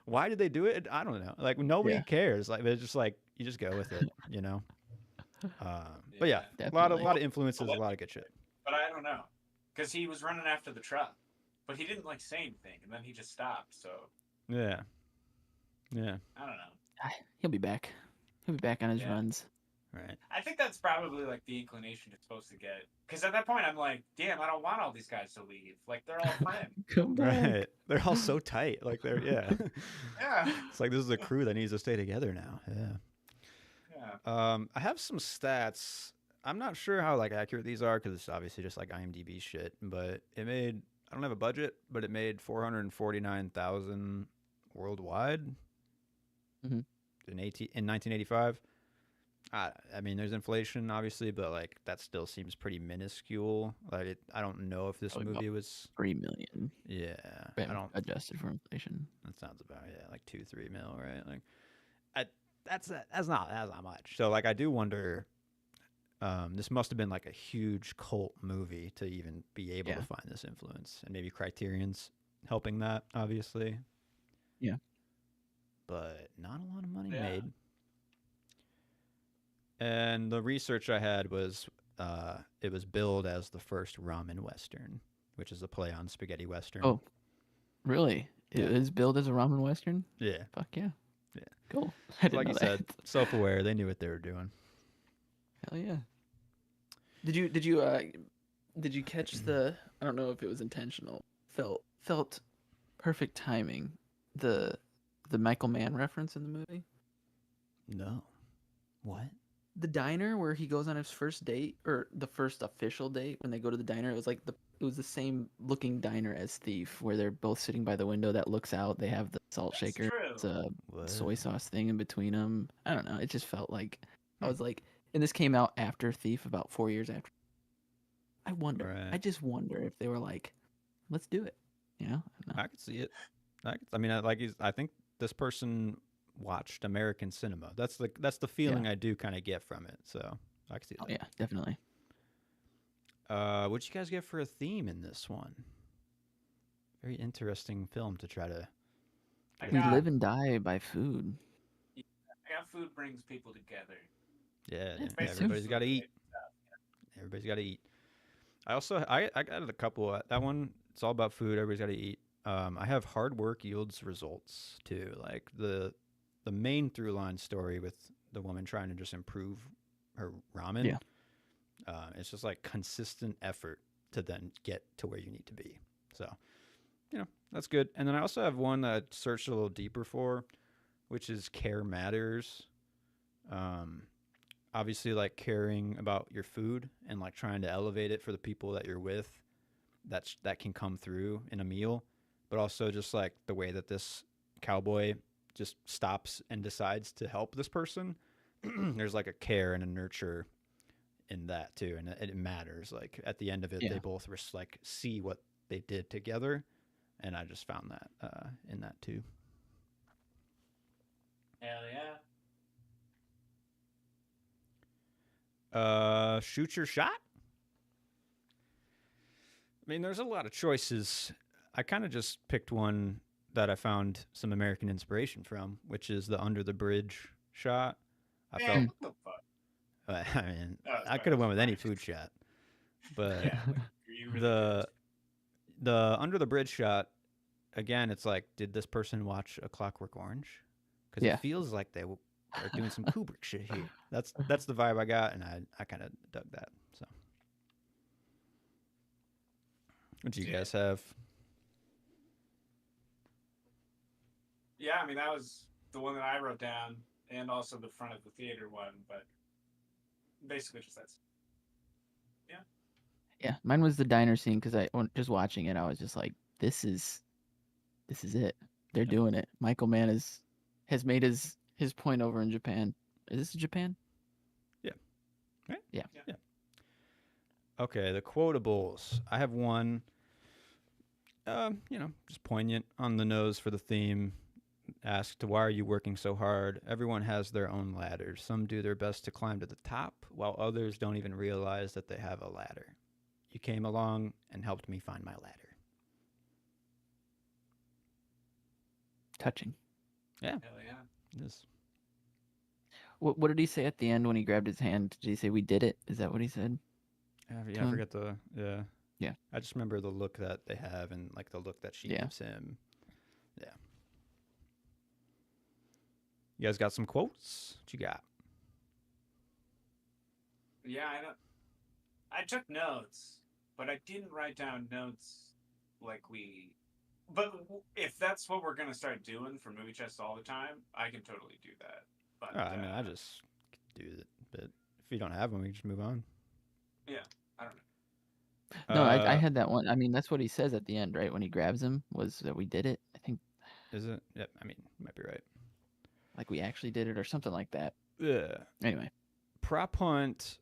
why did they do it? I don't know. Like nobody Yeah. cares. Like it's just like you just go with it. But yeah, a Definitely. lot of influences, a lot of good shit. But I don't know, because he was running after the truck, but he didn't like say anything, and then he just stopped. So Yeah, I don't know. He'll be back. He'll be back on his Yeah. runs. right. I think that's probably like the inclination you're supposed to get, because at that point I'm like, damn, I don't want all these guys to leave. Like they're all friends. Come back. Right. They're all so tight. Like yeah. Yeah. It's like this is a crew that needs to stay together now. Yeah. Yeah. I have some stats. I'm not sure how like accurate these are because it's obviously just like IMDb shit. But it made I don't have a budget, but it made 449,000 worldwide Mhm. in 1985. I mean, there's inflation obviously, but like that still seems pretty minuscule. I don't know if this Probably about movie was. 3 million, Yeah, I don't. adjusted for inflation. That sounds about like 2-3 mil, right? Like, that's not much. So like, I do wonder. This must have been like a huge cult movie to even be able to Yeah. find this influence, and maybe Criterion's helping that, obviously. Yeah. But not a lot of money Yeah. made. And the research I had was, it was billed as the first ramen western, which is a play on spaghetti western. Oh, really? Yeah. It is billed as a ramen western? Yeah. Fuck yeah. Yeah. Cool. I didn't Like know you that. said, self-aware. They knew what they were doing. Hell yeah. Did you catch the, I don't know if it was intentional, felt perfect timing, the Michael Mann reference in the movie? No. What? The diner where he goes on his first date, or the first official date when they go to the diner, it was the same looking diner as Thief, where they're both sitting by the window that looks out. They have the salt That's shaker, true. it's a What? soy sauce thing in between them. I don't know. It just felt like I Hmm. was like, and this came out after Thief, about 4 years after. I wonder. Right. I just wonder if they were like, let's do it. You know? I don't know. I could see it. I think this person watched American cinema. That's the feeling I do kind of get from it. So I can see Oh that. yeah, definitely. What'd you guys get for a theme in this one? Very interesting film to try to. I We got, live and die by food. I got food brings people together. Yeah, That's yeah, true. everybody's got to eat. Stuff. Everybody's got to eat. I got a couple. That one, it's all about food. Everybody's got to eat. I have hard work yields results too. Like the main through line story with the woman trying to just improve her ramen. Yeah. It's just like consistent effort to then get to where you need to be. So, that's good. And then I also have one that I searched a little deeper for, which is care matters. Obviously, like caring about your food and like trying to elevate it for the people that you're with. That can come through in a meal, but also just like the way that this cowboy just stops and decides to help this person. There's like a care and a nurture in that too, and it matters. Like at the end of it, Yeah. they both like see what they did together, and I just found that in that too. Hell yeah. Shoot your shot. I mean, there's a lot of choices. I kind of just picked one that I found some American inspiration from, which is the under the bridge shot. I Man, felt, what the fuck? I mean, That was I my could have went with any most food shot, but Yeah, like, you really the under the bridge shot, again, it's like, did this person watch A Clockwork Orange? Because Yeah. it feels like they are doing some Kubrick shit here. That's the vibe I got, and I kind of dug that. So, what do you Yeah. guys have? Yeah, I mean that was the one that I wrote down, and also the front of the theater one, but basically just that's. Yeah, mine was the diner scene because just watching it, I was just like, this is it. They're doing it. Michael Mann has made his point over in Japan. Is this Japan? Yeah. Right? Yeah. Okay, the quotables. I have one. Just poignant on the nose for the theme. Asked, why are you working so hard? Everyone has their own ladders. Some do their best to climb to the top, while others don't even realize that they have a ladder. You came along and helped me find my ladder. Touching. Hell yeah. Yes. What did he say at the end when he grabbed his hand? Did he say, "We did it"? Is that what he said? I Tone? forget the. Yeah. Yeah. I just remember the look that they have and like the look that she Yeah. gives him. Yeah. You guys got some quotes? What you got? Yeah, I know. I took notes, but I didn't write down notes like we. But if that's what we're gonna start doing for movie chest all the time, I can totally do that. But I mean, I just do it. But if you don't have them, we can just move on. Yeah, I don't know. No, I Uh, had that one. I mean, that's what he says at the end, right? When he grabs him, was that we did it. I think is it? Yep. I mean, you might be right. like we actually did it or something like that. Yeah. Anyway, Prop hunt.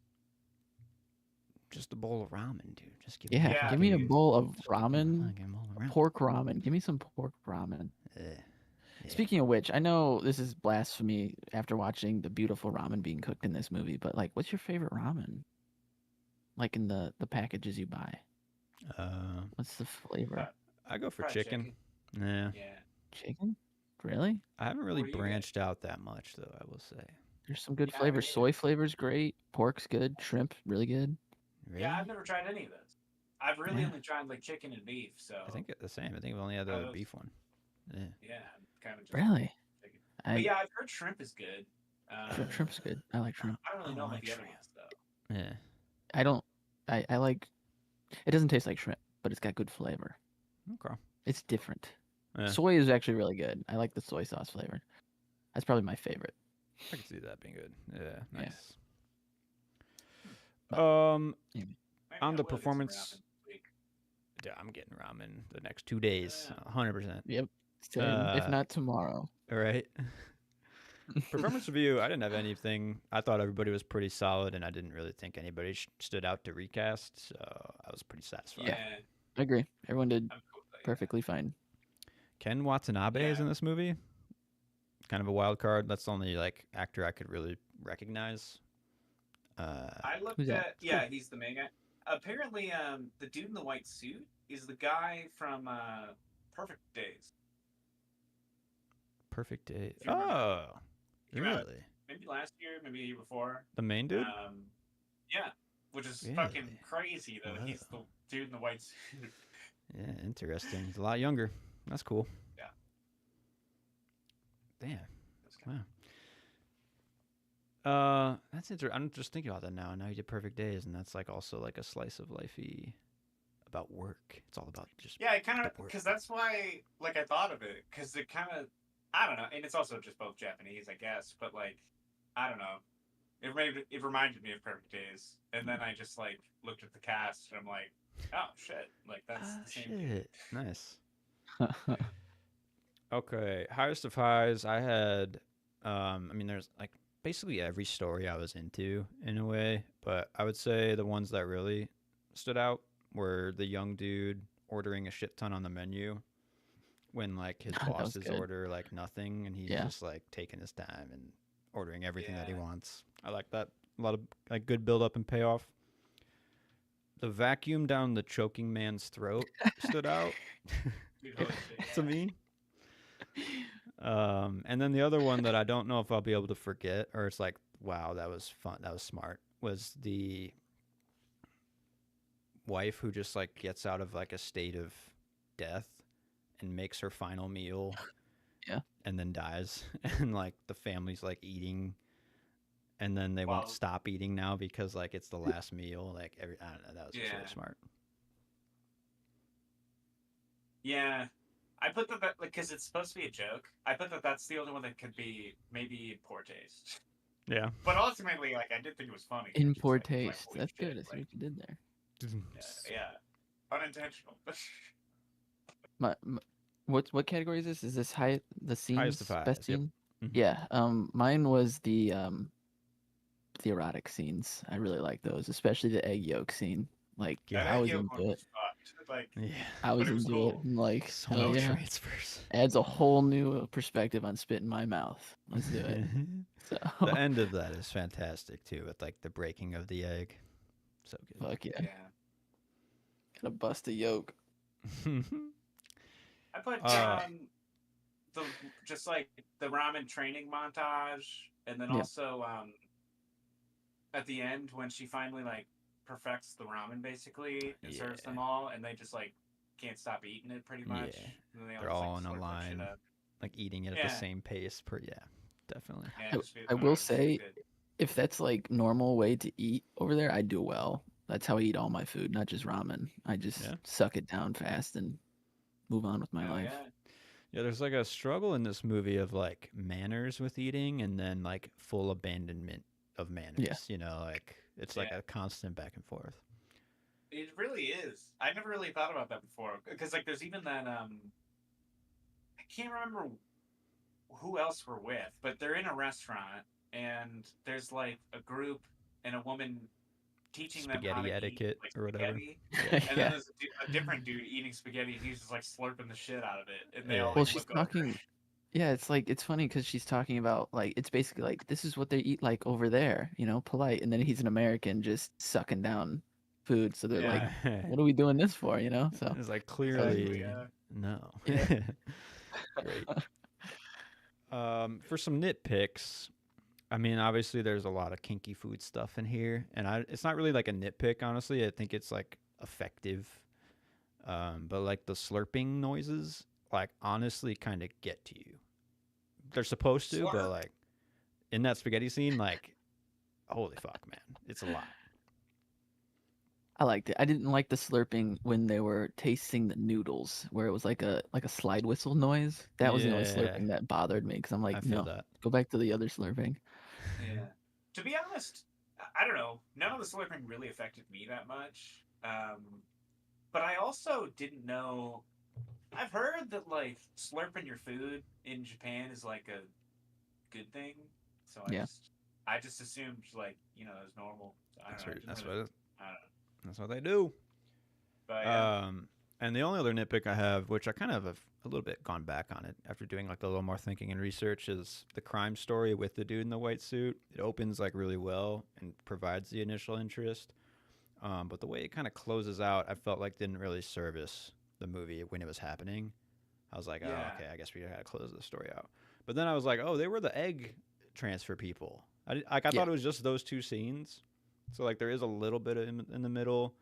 Just a bowl of ramen, dude. Just give me. yeah, Yeah, give me a dude. bowl of Just give me a ramen, fucking bowl of ramen. pork ramen. Give me some pork ramen. Yeah. Speaking of which, I know this is blasphemy after watching the beautiful ramen being cooked in this movie, but like, what's your favorite ramen? Like in the packages you buy, what's the flavor? I go for Probably chicken. Yeah. Yeah. Chicken? Really? I haven't really What do you get? branched out that much, though. I will say. There's some good Yeah, flavors. me Soy flavor's great. Pork's good. Shrimp, really good. Really? Yeah, I've never tried any of those. I've really Yeah. only tried like chicken and beef. So I think it's the same. I think we only had the those- beef one. Yeah. yeah, kind of just Really? chicken. I But yeah, I've heard shrimp is good. shrimp's good. I like shrimp. I don't really I know like about the other shrimp. ones though. Yeah. I don't. I like. It doesn't taste like shrimp, but it's got good flavor. Okay. It's different. Yeah. Soy is actually really good. I like the soy sauce flavor. That's probably my favorite. I can see that being good. Yeah. Yeah. Nice. But- Maybe On I the will get some performance- ramen this week. Yeah, I'm getting ramen the next 2 days. Yeah. 100%. Yep. Same, if Uh, not tomorrow. All right. Performance review. I didn't have anything. I thought everybody was pretty solid, and I didn't really think anybody stood out to recast. So I was pretty satisfied. Yeah, I agree. Everyone did I'm cool with that, yeah. perfectly fine. Ken Watanabe is Yeah. in this movie. Kind of a wild card. That's the only like actor I could really recognize. I looked Who's that? at yeah, he's the main guy. Apparently, the dude in the white suit is the guy from Perfect Days. Perfect Day. If you remember. Oh, Came out really? Maybe last year, maybe the year before. The main dude? Yeah, which is Really? fucking crazy though. He's the Wow. dude in the white suit. Yeah, interesting. He's a lot younger. That's cool. Yeah. Damn. That's kinda- That's interesting. I'm just thinking about that now. Now you did Perfect Days, and that's like also like a slice of lifey about work. It's all about just Yeah, it kind of the work. because that's why like I thought of it because it kind of I don't know, and it's also just both Japanese, I guess. But like I don't know, it reminded me of Perfect Days, and then I just like looked at the cast and I'm like, oh shit, like that's Ah, the same. dude. shit. Nice. Okay, highest of highs. I had, I mean, there's like basically every story I was into in a way, but I would say the ones that really stood out were the young dude ordering a shit ton on the menu when like his That was bosses good. order like nothing and he's Yeah. just like taking his time and ordering everything that he Yeah. wants. I like that. A lot of like good build up and payoff. The vacuum down the choking man's throat stood out Dude, holy shit, to yeah. me. And then the other one that I don't know if I'll be able to forget, or it's like, wow, that was fun, that was smart, was the wife who just like gets out of like a state of death and makes her final meal, Yeah. and then dies, and like the family's like eating, and then they won't Wow. stop eating now because like it's the last meal. Like I don't know, that was just really Yeah. smart. Yeah, I put that because it's supposed to be a joke. I put that's the only one that could be maybe in poor taste. Yeah. But ultimately, like I did think it was funny. In Just, poor like, taste. holy That's shit, good. I see like, what you did there. yeah, unintentional. My what category is this? Is this the scenes Highest of highs, best yep. scene? Mhm. Yeah. Mine was the erotic scenes. I really like those, especially the egg yolk scene. Like Yeah. I was Yolk into one it. fucked. Like Yeah. I was it was into cool. it. I'm like, So hell many yeah. transfers. Adds a whole new perspective on spit in my mouth. Let's do it. So The end of that is fantastic too, with like the breaking of the egg. So good. fuck yeah. yeah, Gotta bust a yolk. I put Uh, the just like the ramen training montage, and then Yeah. also at the end when she finally like perfects the ramen basically and serves them Yeah. all, and they just like can't stop eating it pretty much. Yeah. And then they They're just, all like, in a slurp that shit line. up. Like eating it at Yeah. the same pace. Yeah, definitely. Yeah, I- just be- I will it's so say- good. If that's like normal way to eat over there, I do well. That's how I eat all my food, not just ramen. I just Yeah. suck it down fast and move on with my Hell life. yeah. Yeah, there's like a struggle in this movie of like manners with eating, and then like full abandonment of manners. You know, like It's like Yeah. a constant back and forth. It really is. I never really thought about that before. Because like, there's even that I can't remember who else we're with, but they're in a restaurant and there's like a group and a woman teaching them how to Spaghetti eat etiquette like or whatever. spaghetti. Yeah. And then Yeah. there's a different dude eating spaghetti and he's just like slurping the shit out of it. And they Yeah. all Well, like she's look over. talking. Yeah, it's like it's funny because she's talking about like it's basically like this is what they eat like over there, polite, and then he's an American just sucking down food. So they're like, Yeah. "What are we doing this for?" So It's like Exactly, clearly yeah. no. Yeah. Great. For some nitpicks, I mean, obviously there's a lot of kinky food stuff in here, and it's not really like a nitpick, honestly. I think it's like effective. But like the slurping noises, like honestly, kind of get to you. They're supposed to, but Slurp. like in that spaghetti scene, like holy fuck, man, it's a lot. I liked it. I didn't like the slurping when they were tasting the noodles, where it was like a slide whistle noise. That was the only Yeah, slurping that bothered me because I'm I like, feel no, that. go back to the other slurping. Yeah. To be honest, I don't know. None of the slurping really affected me that much. But I also didn't know. I've heard that like slurping your food in Japan is like a good thing. So Yeah. I just assumed like it was normal. So I don't know. I didn't That's really, what I don't know. that's what they do. But yeah. And the only other nitpick I have, which I kind of have a little bit gone back on it after doing like a little more thinking and research, is the crime story with the dude in the white suit. It opens like really well and provides the initial interest. But the way it kind of closes out, I felt like didn't really service the movie when it was happening. I was like, oh, Yeah. okay, I guess we got to close the story out. But then I was like, oh, they were the egg transfer people. I Yeah. thought it was just those two scenes. So like there is a little bit in the middle,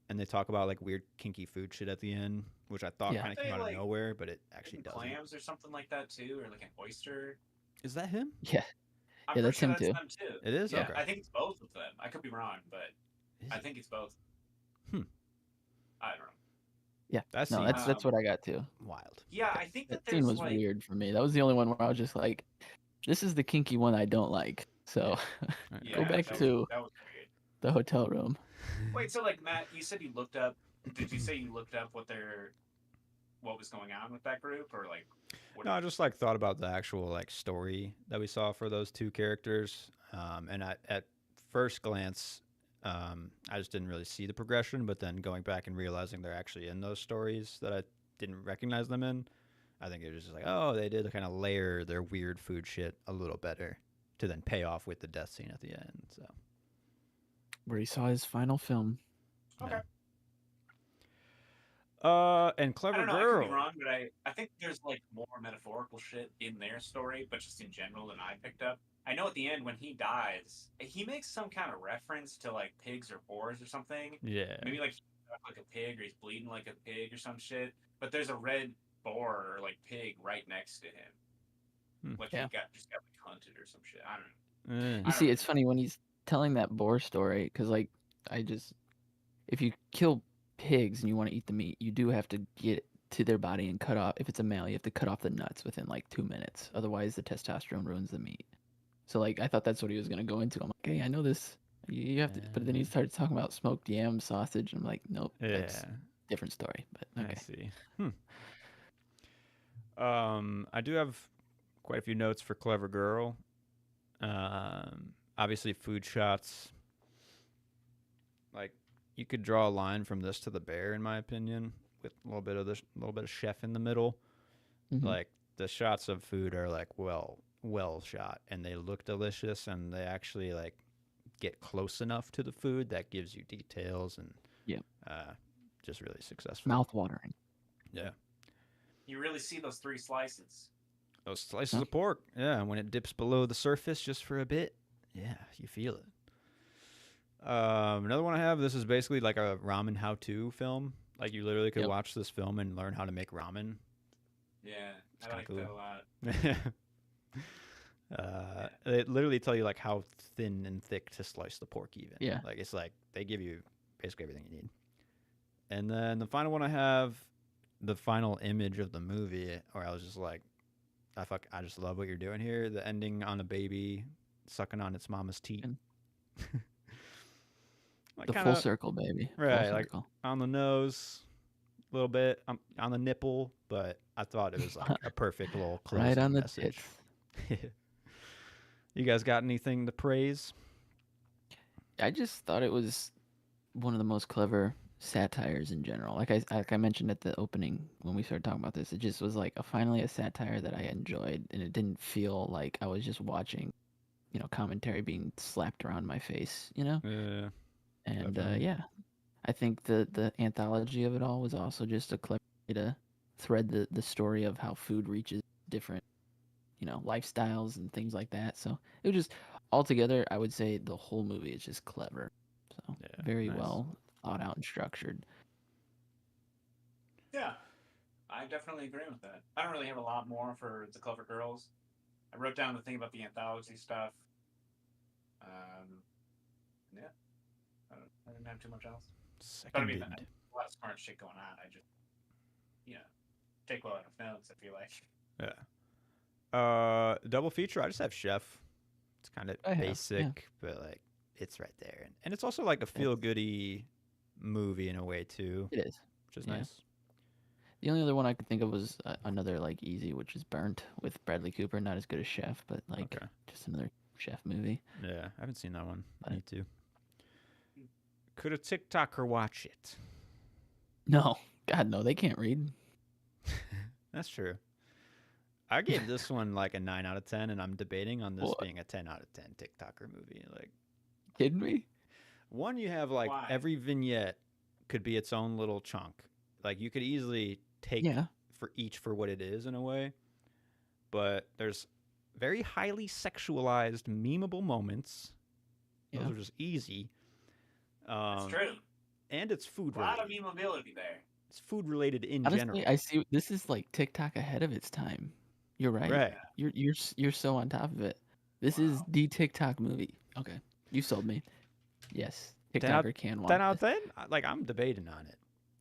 and they talk about like weird kinky food shit at the end, which I thought Yeah. kind of They came out of like nowhere, but it actually doesn't. clams or something like that too, or like an oyster. Is that him? Yeah. I'm Yeah, pretty that's sure him that's too. them too. It is? Yeah, Okay. I think it's both of them. I could be wrong, but Is I it? think it's both. Hmm. I don't know. Yeah. That No, scene that's what I got too. wild. Yeah, I think that That scene there's was like weird for me. That was the only one where I was just like, this is the kinky one I don't like. So yeah, go back that to that was weird. the hotel room. Wait, so like Matt, you said you looked up. Did you say you looked up what was going on with that group, or like what? No, I just like thought about the actual like story that we saw for those two characters, and at first glance, I just didn't really see the progression. But then going back and realizing they're actually in those stories that I didn't recognize them in, I think it was just like, oh, they did kind of layer their weird food shit a little better to then pay off with the death scene at the end. So Where he saw his final film. Okay. And I Clever don't know. I could be Girl. wrong, but I think there's like more metaphorical shit in their story, but just in general than I picked up. I know at the end when he dies, he makes some kind of reference to like pigs or boars or something. Yeah. Maybe like he's like a pig or he's bleeding like a pig or some shit. But there's a red boar or like pig right next to him. Like Yeah. he just got like hunted or some shit. I don't know. Eh. You see, it's funny when he's telling that boar story because, like, if you kill pigs and you want to eat the meat, you do have to get to their body and cut off. If it's a male, you have to cut off the nuts within like 2 minutes. Otherwise, the testosterone ruins the meat. So, like, I thought that's what he was gonna go into. I'm like, hey, I know this. You have to, but then he started talking about smoked yam sausage, and I'm like, nope, that's Yeah. different story. But I okay, see. I do have quite a few notes for Clever Girl. Obviously, food shots. Like, you could draw a line from this to the bear, in my opinion, with a little bit of chef in the middle. Mhm. Like the shots of food are like well shot, and they look delicious, and they actually like get close enough to the food that gives you details and Yep. just really successful. mouth watering. Yeah. You really see those 3 slices. Those slices Huh? of pork, yeah, and when it dips below the surface just for a bit, yeah, you feel it. Another one I have, this is basically like a ramen how-to film. Like, you literally could Yep. watch this film and learn how to make ramen. Yeah, It's I kinda like cool. that a lot. They literally tell you like how thin and thick to slice the pork even. Yeah. Like, it's like they give you basically everything you need. And then the final one I have, the final image of the movie, where I was just like, I just love what you're doing here. The ending on a baby sucking on its mama's teat. And- Like The kind full of circle, baby. right, Full like circle. on the nose, a little bit on the nipple, but I thought it was like a perfect little Right closing on the message. tits. You guys got anything to praise? I just thought it was one of the most clever satires in general. Like I mentioned at the opening when we started talking about this, it just was like finally a satire that I enjoyed, and it didn't feel like I was just watching, commentary being slapped around my face, Yeah, And definitely. yeah, I think the anthology of it all was also just a clever way to thread the story of how food reaches different, lifestyles and things like that. So it was just altogether, I would say the whole movie is just clever. So Yeah, very nice. well thought out and structured. Yeah, I definitely agree with that. I don't really have a lot more for the Clever Girls. I wrote down the thing about the anthology stuff. Um, yeah, I didn't have too much else. But I mean, Seconded. a lot of smart shit going on. I just, you know, take well enough notes. I feel like. Yeah. Double feature. I just have Chef. It's kind of I have, yeah. basic, but like it's right there, and it's also like a feel goody movie in a way too, It is. which is Yeah. nice. The only other one I could think of was another like easy, which is Burnt with Bradley Cooper. Not as good as Chef, but like Okay. just another Chef movie. Yeah, I haven't seen that one. But Need to. Could a TikToker watch it? no, God no, they can't read. That's true. I gave this one like a 9 out of 10, and I'm debating on this What? being a 10 out of 10 TikToker movie. Like, Kidding me? one, you have like Why? every vignette could be its own little chunk. Like, you could easily take Yeah. for what it is in a way, but there's very highly sexualized, memeable moments. Those Yeah. are just easy. That's true. And it's food A lot of related. memeability there. It's food related in Honestly, general. I see. This is like TikTok ahead of its time. You're right. Right. You're so on top of it. This is Wow. the TikTok movie. Okay, you sold me. Yes, 10 out, TikToker can 10 watch out of this. 10? Like, I'm debating on it.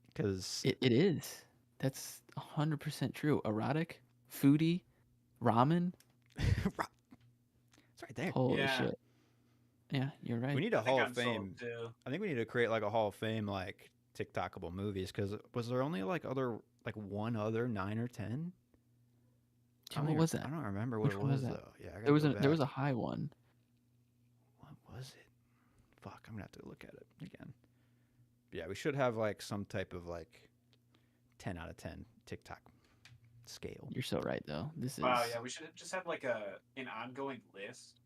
Because It is. That's 100% true. Erotic, foodie, ramen. it's right there. Holy Yeah. shit. Yeah, you're right. We need a I think Hall I'm of sold Fame. too. I think we need to create like a Hall of Fame like TikTokable movies. Because was there only like one other 9 or 10? Jim, what was I that? don't remember what Which it one was was that? though. Yeah, I gotta There was go a back. there was a high one. What was it? Fuck, I'm gonna have to look at it again. Yeah, we should have like some type of like 10 out of 10 TikTok scale. You're so right though. This is Wow, yeah, we should just have like an ongoing list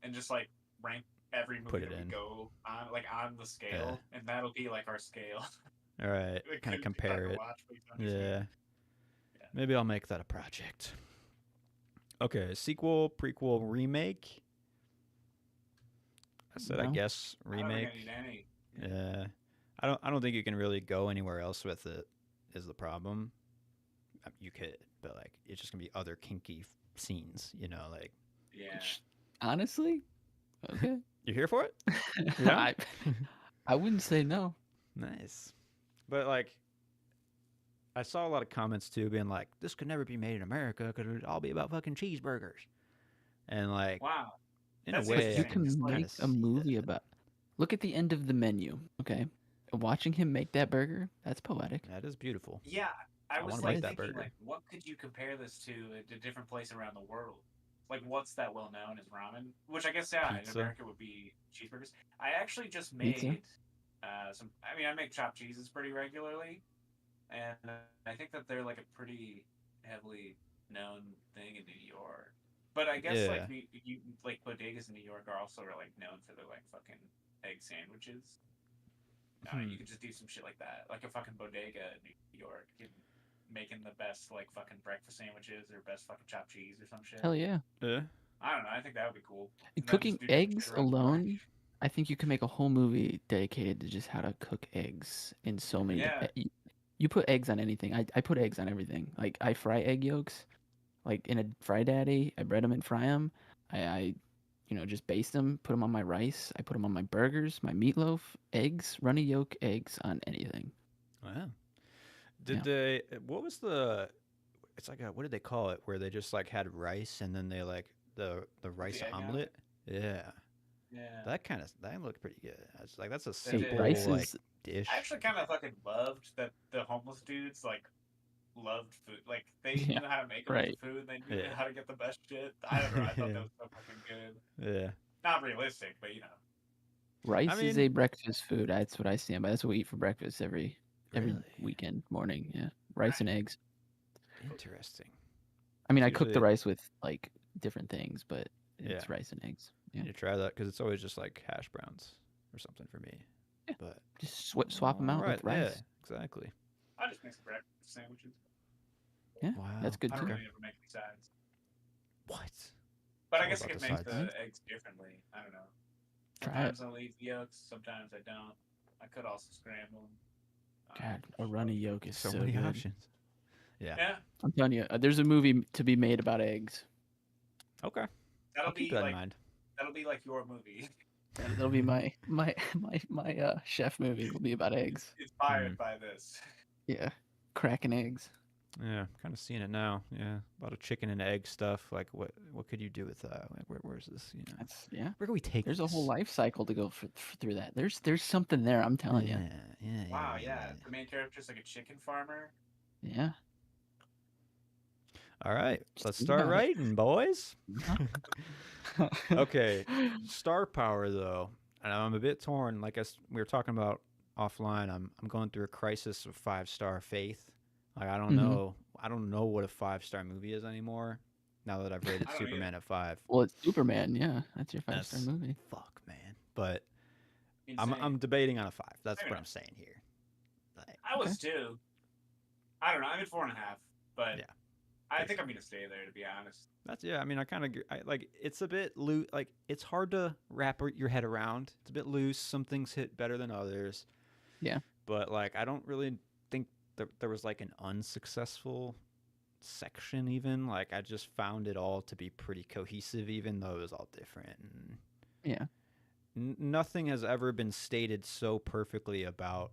and just like rank every movie Put it that we in. go on, like on the scale, and that'll be like our scale. All right, Like, kind of good compare TikToker it. watch based on your scale. Yeah. Yeah. Maybe I'll make that a project. Okay, sequel, prequel, remake. I said, I No. guess I don't think remake. I need any. Yeah, I don't think you can really go anywhere else with it. Is the problem? You could, but like it's just gonna be other kinky scenes. You know, like Yeah. honestly, okay. you here for it? Yeah. I wouldn't say no. Nice, but like I saw a lot of comments too, being like, "This could never be made in America because it'd all be about fucking cheeseburgers," and like Wow. in That's a way, You I interesting. can can Like, make kind of a see movie that. about. Look at the end of the menu. Okay, watching him make that burger. That's poetic. That is beautiful. Yeah, I I was wanna like make that thinking, burger. like, what could you compare this to at a different place around the world? Like, what's that well known as ramen? Which I guess, yeah, in Pizza. America would be cheeseburgers. I actually just Pizza. made some. I mean, I make chopped cheeses pretty regularly, and I think that they're like a pretty heavily known thing in New York. But I guess Yeah. like like bodegas in New York are also like known for their like fucking egg sandwiches. You could just do some shit like that, like a fucking bodega in New York, making the best like fucking breakfast sandwiches or best fucking chopped cheese or some shit. Hell yeah. Yeah. I don't know. I think that would be cool. And And then cooking just do different eggs shit around the world. alone, I think you can make a whole movie dedicated to just how to cook eggs in so many. Yeah. You put eggs on anything. I put eggs on everything. Like I fry egg yolks, like in a fry daddy. I bread them and fry them. I just baste them, put them on my rice. I put them on my burgers, my meatloaf, eggs, runny yolk eggs on anything. Wow. Did Yeah. they? What was the? It's like what did they call it? Where they just like had rice and then they like the rice egg on omelet. Yeah. Yeah. that looked pretty good. I was like, that's a It simple rice did. like is dish. I actually kind of fucking loved that the homeless dudes like loved food. Like they Yeah, knew how to make a bunch right. of food. They knew Yeah. how to get the best shit. I don't know. I thought that Yeah. was so fucking good. Yeah. Not realistic, but you know. I Rice is mean, a breakfast food. That's what I stand by. That's what we eat for breakfast every really weekend morning. Yeah, rice and eggs. interesting. I mean, It's I cook the usually rice with like different things, but yeah. it's rice and eggs. I Yeah, need to try that because it's always just like hash browns or something for me. Yeah. But just swap them all out right, with rice. yeah, exactly. I just make some breakfast sandwiches. Yeah, Wow. that's good I don't too. really ever make any sides. What? But It's I all guess I about could the make sides. the eggs differently. I don't know. Try Sometimes I'll leave the yolks. Sometimes I don't. I could also scramble them. God, a runny yolk is So so many good. options. Yeah. Yeah, I'm telling you, there's a movie to be made about eggs. Okay. that'll I'll keep be that in like mind. your movie. That'll be my chef movie. Will be about eggs. Inspired by this. Yeah, cracking eggs. Yeah, kind of seeing it now. Yeah, a lot of chicken and egg stuff. Like, what could you do with that? Like, where's this? You know, That's yeah. where can we take? There's a whole this? life cycle to go through that. There's something there. I'm telling you. Yeah. Wow, yeah. The main character's like a chicken farmer. Yeah. All right, Just let's think start about it. writing, boys. Uh-huh. Okay, star power though, and I'm a bit torn. Like we were talking about offline, I'm going through a crisis of 5-star faith. Like I don't Mhm. know, what a 5-star movie is anymore. Now that I've rated I don't Superman at 5, Well, it's Superman. Yeah, that's your 5-star that's movie. fuck, man. But Insane. I'm debating on a 5. That's Fair what enough. I'm saying here. Like, I was too. I don't know. I'm at 4.5, but Yeah, I for think sure. I'm gonna stay there to be honest. that's I mean, I kind of like it's a bit loose. Like it's hard to wrap your head around. It's a bit loose. Some things hit better than others. Yeah. But like, I don't really think that there was like an unsuccessful section. Even like, I just found it all to be pretty cohesive, even though it was all different. And Yeah. nothing has ever been stated so perfectly about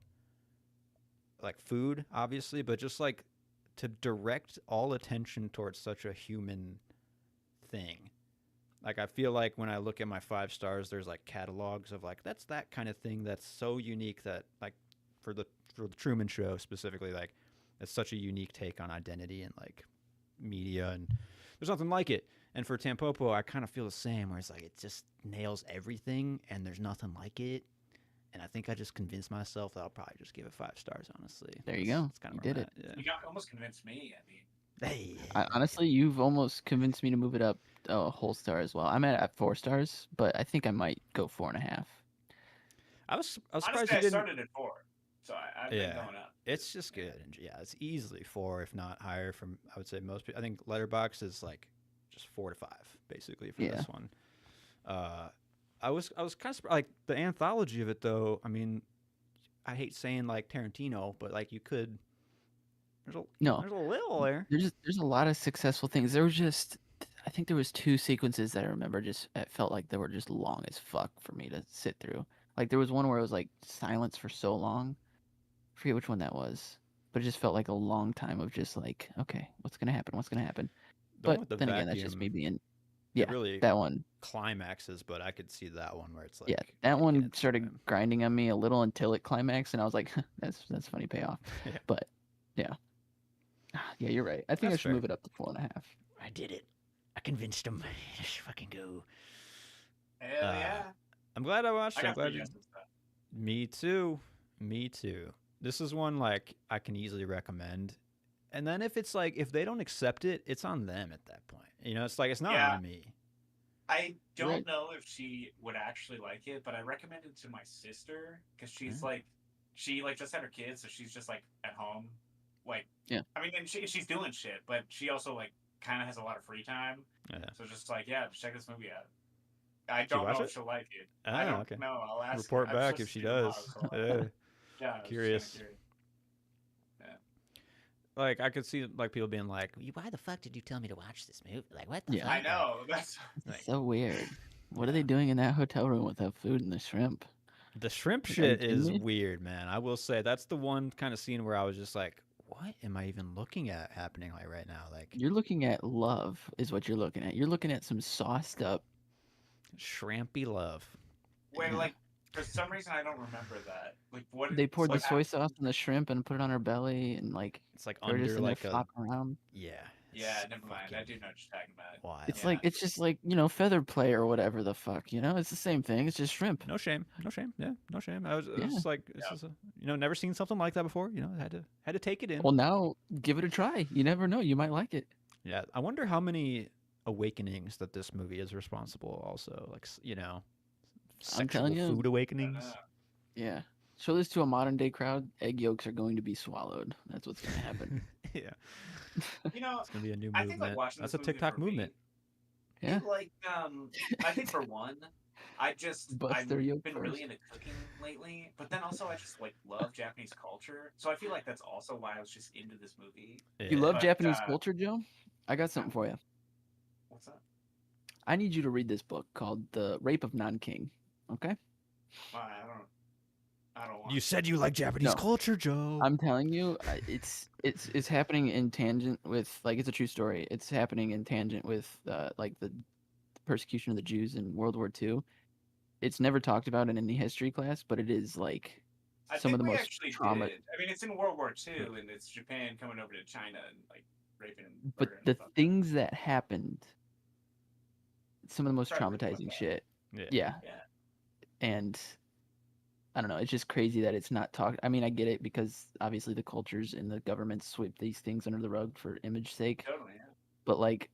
like food, obviously, but just like to direct all attention towards such a human thing. Like I feel like when I look at my 5 stars, there's like catalogs of like that's that kind of thing that's so unique that like for the Truman Show specifically, like it's such a unique take on identity and like media, and there's nothing like it. And for Tampopo, I kind of feel the same, where it's like it just nails everything, and there's nothing like it. And I think I just convinced myself that I'll probably just give it 5 stars. Honestly, There you go. That's kind You of where did I'm at. You got almost convinced me. I mean, Yeah. Hey. Honestly, you've almost convinced me to move it up a whole star as well. I'm at 4 stars, but I think I might go 4.5. I was surprised honestly, you I didn't. started at 4, so I've been Yeah. going up. It's just good, and yeah, it's easily 4, if not higher. From I would say most people. I think Letterbox is like just 4 to 5, basically for Yeah. this one. I was kind of like the anthology of it though. I mean, I hate saying like Tarantino, but like you could. No, There's a little there. there's a lot of successful things. There was just I think there was 2 sequences that I remember just it felt like they were just long as fuck for me to sit through. Like there was one where it was like silence for so long. I forget which one that was, but it just felt like a long time of just like, okay, what's gonna happen? What's gonna happen? The one But with the then again, that's just me vacuum, being it yeah, really that one. climaxes, but I could see that one where it's like Yeah, that taking one its started time. grinding on me a little until it climaxed, and I was like, that's funny payoff. Yeah. But yeah, yeah, you're right. I think I That's should fair. move it up to 4.5. I did it. I convinced him. Just fucking go. Hell yeah! I'm glad I watched I it. I'm got glad 3 you. yeses. Me too. Me too. This is one like I can easily recommend. And then if it's like if they don't accept it, it's on them at that point. You know, it's like it's not Yeah. on me. I don't Right. know if she would actually like it, but I recommend it to my sister because she's Yeah. like, she like just had her kids, so she's just like at home, like Yeah. I mean, and she's doing shit, but she also like kind of has a lot of free time, Yeah. so just like just check this movie out. I you don't watch know it? if she'll like it. Ah, I don't okay. know. I'll ask. Report her. I've back just if she seen a lot, does. so Yeah. yeah, I was just Curious. kinda curious. Like I could see like people being like, Why the fuck did you tell me to watch this movie? Like, what the Yeah. fuck? I know that's Right. So weird. What are Yeah. they doing in that hotel room with the food and the shrimp? the shrimp Like, are you shit kidding is me? weird, man. I will say that's the one kind of scene where I was just like, what am I even looking at happening like right now? Like You're looking at love, is what you're looking at. You're looking at some sauced up. shrimpy love. Where Yeah. like for some reason I don't remember that. Like what? They poured what the soy happened? sauce on the shrimp and put it on her belly, and like It's like they're just under in there like a flopping around. yeah. Yeah, It's never mind. I fucking do know what you're talking about. wild. It's Yeah. like it's just like feather play or whatever the fuck. It's the same thing. It's just shrimp. No shame, no shame. Yeah, no shame. I was Yeah. just like, this Yeah. is never seen something like that before. Had to take it in. Well, now give it a try. You never know. You might like it. Yeah, I wonder how many awakenings that this movie is responsible. Also, like I'm sexual telling you. food I don't awakenings. know. Yeah. Show this to a modern day crowd. Egg yolks are going to be swallowed. That's what's going to happen. Yeah, You know, it's gonna be a new I movement. think like watching That's this a movie TikTok for movement. me, Yeah. it like I think for one, I've Bust their yolk been first. really into cooking lately, but then also I just like love Japanese culture. So I feel like that's also why I was just into this movie. You love But, Japanese culture, Joe? I got something for you. What's that? I need you to read this book called The Rape of Nanking. Okay? Well, I don't want. You said you like Japanese No. culture, Joe. I'm telling you, it's happening in tangent with like it's a true story. It's happening in tangent with like the persecution of the Jews in World War II. It's never talked about in any history class, but it is like I some of think the we most actually trauma. did. I mean, it's in World War II, and it's Japan coming over to China and like raping and But murdering. the fuck up. things that happened, some of the most Probably really traumatizing fucked up. shit. Yeah. Yeah, Yeah. and I don't know. It's just crazy that it's not talked. I mean, I get it because obviously the cultures and the governments sweep these things under the rug for image sake. Totally. Yeah. But like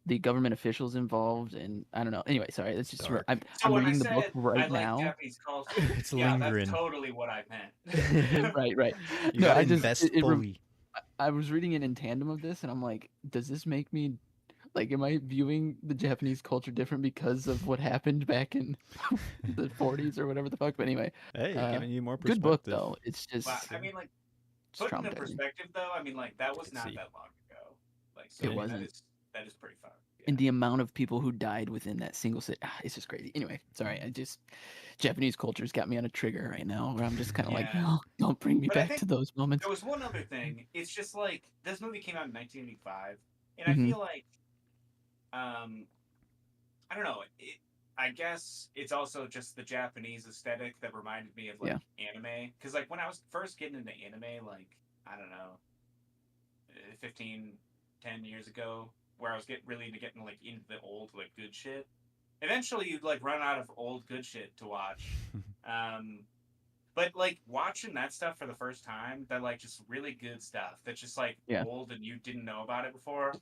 the government officials involved, and I don't know. Anyway, sorry. That's just Dark. I'm So when I reading the book said right I like now. Japanese culture, It's yeah, lingering. that's totally what I meant. Right. You No, gotta I just invest fully. I was reading it in tandem of this, and I'm like, does this make me like, am I viewing the Japanese culture different because of what happened back in the 40s or whatever the fuck? But anyway, Hey, giving you more good perspective. book though. It's just Well, I mean, like it's put in traumatizing. perspective, though. I mean, like that was could not see. that long ago. Like, so It I mean, wasn't. that is pretty fun. Yeah. And the amount of people who died within that single city, it's just crazy. Anyway, sorry, Japanese culture's got me on a trigger right now, where I'm just kind of like, Yeah. no, don't bring me But I back think to those moments. There was one other thing. It's just like this movie came out in 1985, and I Mhm. feel like, I don't know. I guess it's also just the Japanese aesthetic that reminded me of like anime. Because like when I was first getting into anime, like I don't know, 15, 10 years ago, where I was really getting like into the old like good shit. Eventually, you'd like run out of old good shit to watch. But like watching that stuff for the first time, that like just really good stuff that's just like old and you didn't know about it before.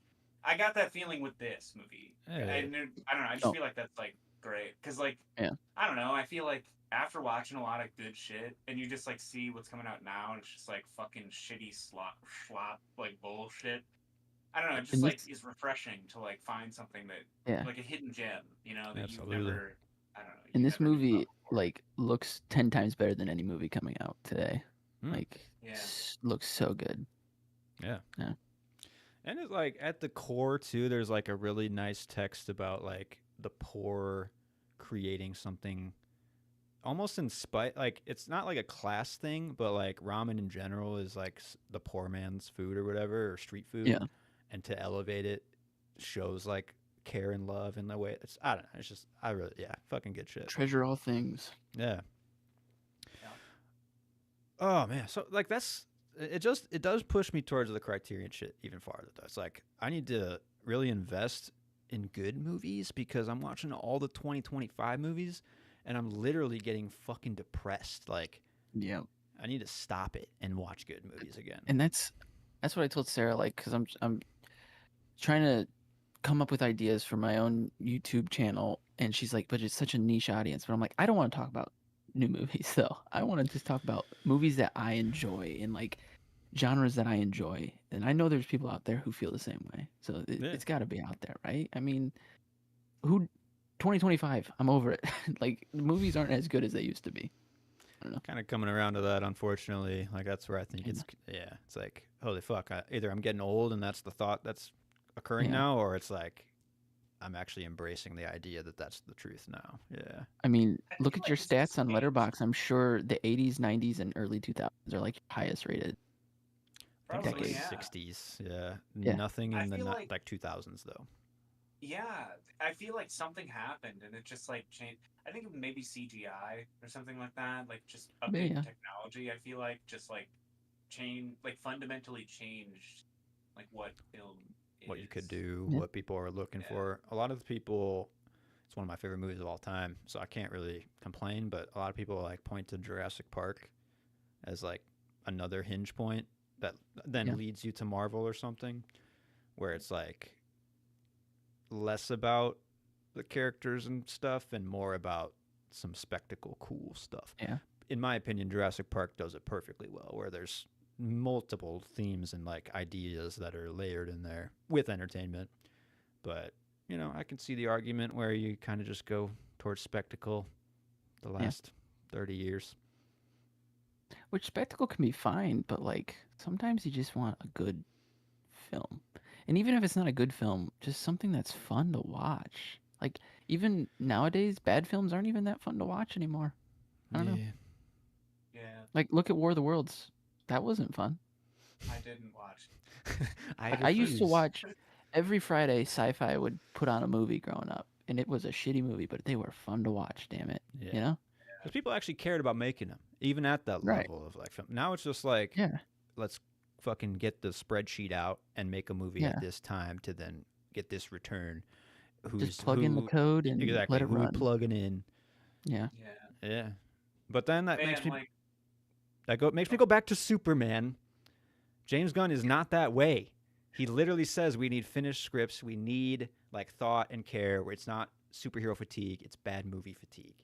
I got that feeling with this movie. Hey. And I don't know. I just feel like that's like great because like I don't know. I feel like after watching a lot of good shit and you just like see what's coming out now and it's just like fucking shitty slop like bullshit. I don't know. It just like is refreshing to like find something that like a hidden gem, you know, that Absolutely. you've never. I don't know. And this movie like looks 10 times better than any movie coming out today. Like, looks so good. Yeah. And it's like at the core too, there's like a really nice text about like the poor creating something almost in spite, like it's not like a class thing, but like ramen in general is like the poor man's food or whatever, or street food. Yeah. And to elevate it shows like care and love in the way it's, I don't know. It's just, fucking good shit. Treasure all things. Yeah. Oh man. So like it does push me towards the Criterion shit even farther though. It's like I need to really invest in good movies because I'm watching all the 2025 movies and I'm literally getting fucking depressed. Like, I need to stop it and watch good movies again. And that's what I told Sarah, like, because I'm trying to come up with ideas for my own YouTube channel, and she's like, but it's such a niche audience. But I'm like, I don't want to talk about new movies though. I want to just talk about movies that I enjoy and like genres that I enjoy. And I know there's people out there who feel the same way. So it's got to be out there, right? I mean, 2025, I'm over it. Like, movies aren't as good as they used to be. I don't know. Kind of coming around to that, unfortunately. Like, that's where I think it's like, holy fuck. Either I'm getting old and that's the thought that's occurring now, or it's like, I'm actually embracing the idea that that's the truth now. Yeah. I mean, look at your stats on Letterboxd. I'm sure the 80s, 90s, and early 2000s are like highest rated. Probably, decades. 60s. Yeah. Nothing in the like 2000s though. Yeah, I feel like something happened and it just like changed. I think maybe CGI or something like that, like just Yeah, updated yeah. technology. I feel like just like like fundamentally changed like what film What you could is. do, Yeah. what people are looking Yeah. for. A lot of the people, it's one of my favorite movies of all time, so I can't really complain. But a lot of people like point to Jurassic Park as like another hinge point that then Yeah. leads you to Marvel or something, where it's like less about the characters and stuff and more about some spectacle, cool stuff. Yeah. In my opinion, Jurassic Park does it perfectly well, where there's multiple themes and like ideas that are layered in there with entertainment. But I can see the argument where you kind of just go towards spectacle the Yeah. last 30 years. Which spectacle can be fine, but like sometimes you just want a good film. And even if it's not a good film, just something that's fun to watch. Like even nowadays, bad films aren't even that fun to watch anymore. I don't know. Yeah, Like look at War of the Worlds. That wasn't fun. I didn't watch. I Like I used to refuse. watch every Friday Sci-Fi would put on a movie growing up, and it was a shitty movie, but they were fun to watch, damn it. Yeah. You know? Because people actually cared about making them, even at that Right. level of like film. Now it's just like, Yeah. let's fucking get the spreadsheet out and make a movie at Yeah. this time to then get this return. Just plug in the code and exactly let it who we run. plugging in? Yeah. Yeah, Yeah, but then that makes man, me like makes me go back to Superman. James Gunn is not that way. He literally says we need finished scripts. We need like thought and care. Where it's not superhero fatigue. It's bad movie fatigue.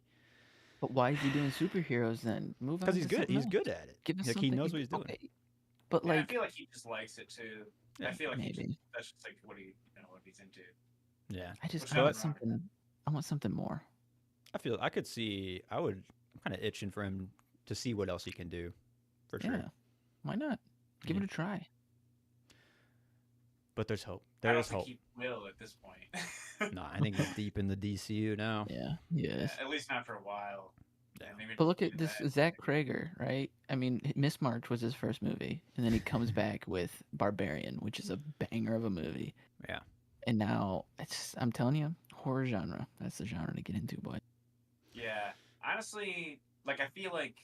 But why is he doing superheroes then? Move on Because he's to good. something He's else. good at it. Give us Like something. he knows what he's doing. Okay. But yeah, I like feel like he just likes it too. Yeah, I feel like maybe. that's just like what what he's into. Yeah, I just Which I want nothing wrong with something. I want something more. I feel I could see. I'm kind of itching for him to see what else he can do. For sure. Yeah. Why not? Give Yeah. it a try. But there's hope. I There don't is think hope. he will at this point. No, I think he's deep in the DCU now. Yeah. Yes. At least not for a while. Yeah. Maybe But look at even this then. Zach Krager, right? I mean, Miss March was his first movie, and then he comes back with Barbarian, which is a banger of a movie. Yeah. And now I'm telling you, horror genre. That's the genre to get into, boy. Yeah, honestly, like I feel like,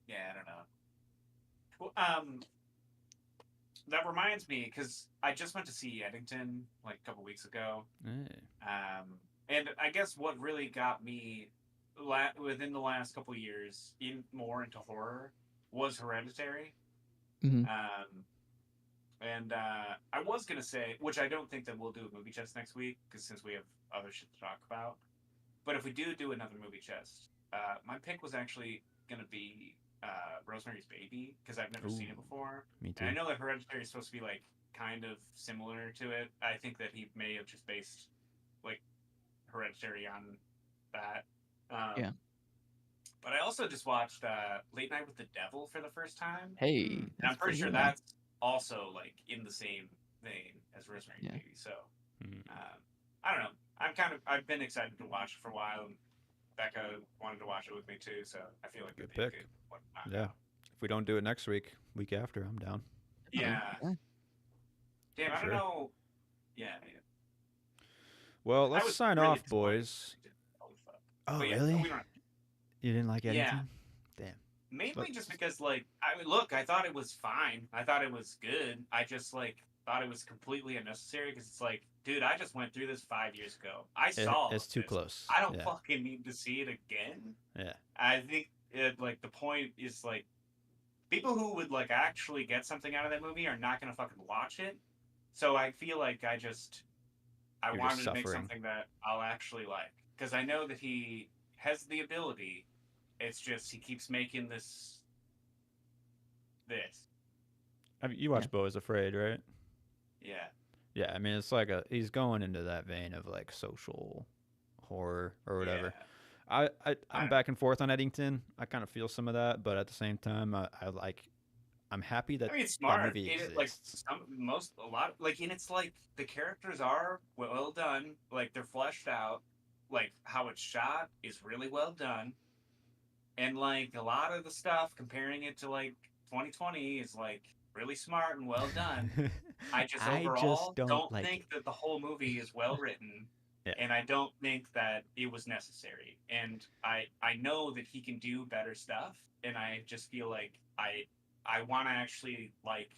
yeah, I don't know. Well, that reminds me because I just went to see Eddington like a couple weeks ago. And I guess what really got me within the last couple years more into horror was Hereditary. Mhm. And I was gonna say, which I don't think that we'll do a movie chest next week because since we have other shit to talk about. But if we do another movie chest, my pick was actually gonna be Rosemary's Baby because I've never seen it Ooh. before. Me too. And I know that Hereditary is supposed to be like kind of similar to it. I think that he may have just based like Hereditary on that. Yeah. But I also just watched Late Night with the Devil for the first time. Hey, And I'm that's pretty sure good one. that's also like in the same vein as Rosemary's Yeah. Baby. So Mhm. I don't know. I've been excited to watch it for a while, and Becca wanted to watch it with me too. So I feel like Good it'd be a pick. good one to knock Yeah. out. If we don't do it next week after, I'm down. Yeah. Yeah. Damn, For I don't sure. know. Yeah. Well, I let's was sign really off, disappointed. boys. Holy fuck. Oh, But yeah, really? we don't. You didn't like Yeah. Eddington? Damn. Mainly just because, like, I thought it was fine. I thought it was good. I just like thought it was completely unnecessary because it's like, dude, I just went through this 5 years ago. I saw It's too this. close. I don't Yeah. fucking need to see it again. Yeah. I think like the point is like people who would like actually get something out of that movie are not gonna fucking watch it. So I feel like I You're just wanted to make suffering. something that I'll actually like because I know that he has the ability. It's just he keeps making this. You watched Beau is Afraid, right? Yeah. Yeah, I mean it's like he's going into that vein of like social horror or whatever. Yeah. I'm back and forth on Eddington. I kind of feel some of that, but at the same time, I'm happy that I mean, it's that smart. movie Like exists. a lot, like, and it's like the characters are well done. Like they're fleshed out. Like how it's shot is really well done. And like a lot of the stuff, comparing it to like 2020, is like really smart and well done. I just I overall just don't like think it. that the whole movie is well written, Yeah. and I don't think that it was necessary. And I know that he can do better stuff, and I just feel like I want to actually like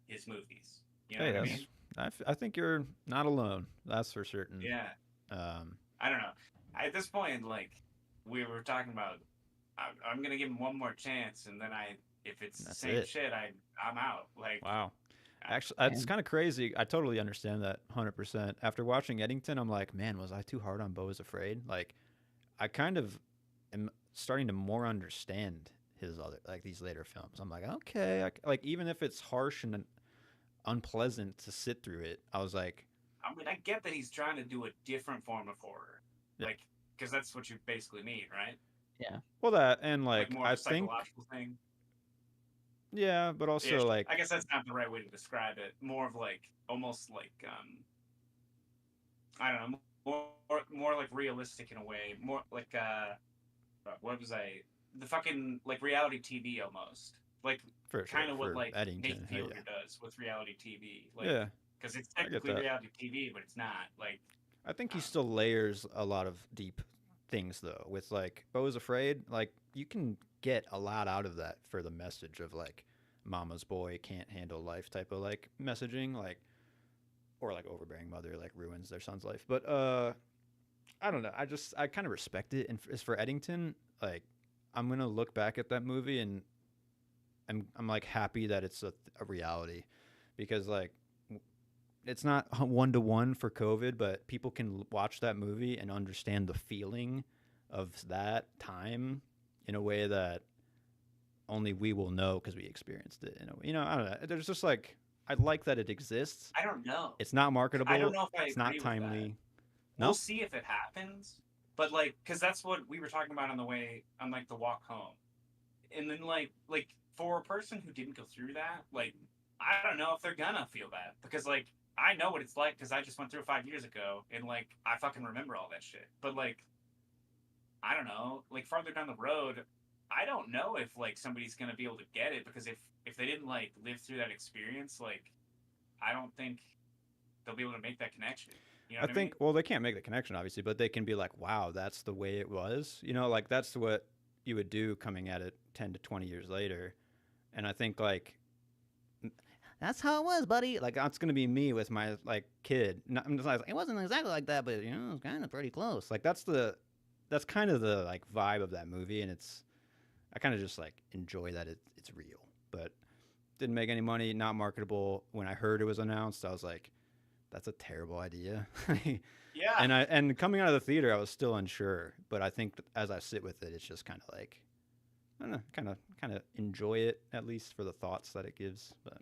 his movies. You know Hey, what I that's. mean? I think you're not alone. That's for certain. Yeah. Um, I don't know. At this point, like we were talking about, I'm gonna give him one more chance, and then if it's the That's same it. shit, I'm out. Like, wow. I- Actually, that's Man. kind of crazy. I totally understand that 100%. After watching Eddington, I'm like, man, was I too hard on Beau is Afraid? Like, I kind of am starting to more understand his other like these later films. I'm like, okay, like even if it's harsh and unpleasant to sit through it, I was like, I mean, I get that he's trying to do a different form of horror, yeah. like, because that's what you basically mean, right? Yeah. Well, that and Like like more of I a think, psychological thing. yeah, but also Ish. I like, guess that's not the right way to describe it. More of like almost like I don't know, more like realistic in a way. More like what was I? The fucking like reality TV almost. Like for sure kind of what for like Nathan Eddington, yeah, Fielder does with reality TV. Like yeah, because it's I get technically that. reality TV, but it's not. Like I think I he don't know. still layers a lot of deep things though. With like Beau is Afraid, like you can get a lot out of that for the message of like mama's boy can't handle life type of like messaging, like or like overbearing mother like ruins their son's life. But I don't know. I kind of respect it. And as for Eddington, like I'm gonna look back at that movie and I'm like happy that it's a reality because like it's not 1-to-1 for COVID, but people can watch that movie and understand the feeling of that time in a way that only we will know because we experienced it. I don't know. There's just like I like that it exists. I don't know. It's not I don't marketable. know if I It's not agree with that. timely. We'll No, see if it happens, but like, because that's what we were talking about on the way on like the walk home, and then like for a person who didn't go through that, like I don't know if they're gonna feel that because like I know what it's like because I just went through it 5 years ago, and like I fucking remember all that shit. But like I don't know, like farther down the road, I don't know if like somebody's gonna be able to get it because if they didn't like live through that experience, like I don't think they'll be able to make that connection. You know I what I mean? think well they can't make the connection obviously, but they can be like, wow, that's the way it was. Like that's what you would do coming at it 10 to 20 years later. And I think like that's how it was, buddy. Like that's gonna be me with my like kid. I'm just like it wasn't exactly like that, but it was kind of pretty close. Like that's kind of the like vibe of that movie, and I kind of just like enjoy that it's real, but didn't make any money, not marketable. When I heard it was announced, I was like, that's a terrible idea. Yeah. And coming out of the theater, I was still unsure, but I think as I sit with it, it's just kind of like I don't know, kind of enjoy it at least for the thoughts that it gives, but.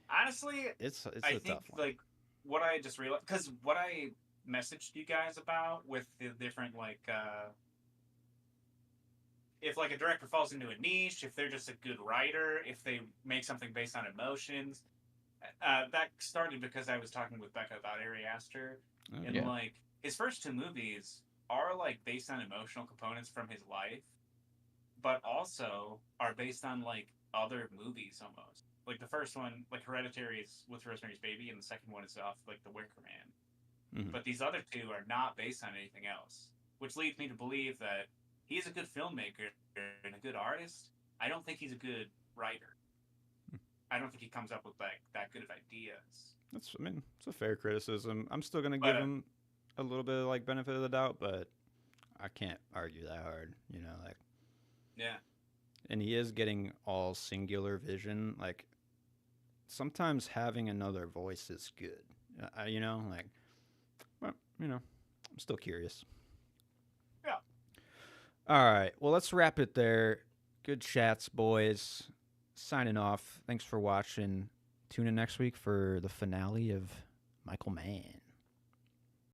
Honestly, It's I a think tough one. like what I just realized because what I messaged you guys about with the different like if like a director falls into a niche, if they're just a good writer, if they make something based on emotions, that started because I was talking with Becca about Ari Aster, and Yeah. like his first two movies are like based on emotional components from his life, but also are based on like other movies almost. Like the first one, like Hereditary, is with Rosemary's Baby, and the second one is off like The Wicker Man. Mhm. But these other two are not based on anything else, which leads me to believe that he's a good filmmaker and a good artist. I don't think he's a good writer. I don't think he comes up with like that good of ideas. I mean, it's a fair criticism. I'm still gonna But give him a little bit of like benefit of the doubt, but I can't argue that hard, like. yeah, And he is getting all singular vision. Like sometimes having another voice is good. Like, well, I'm still curious. yeah. All right, well, let's wrap it there. Good chats, boys. Signing off. Thanks for watching. Tune in next week for the finale of Michael Mann.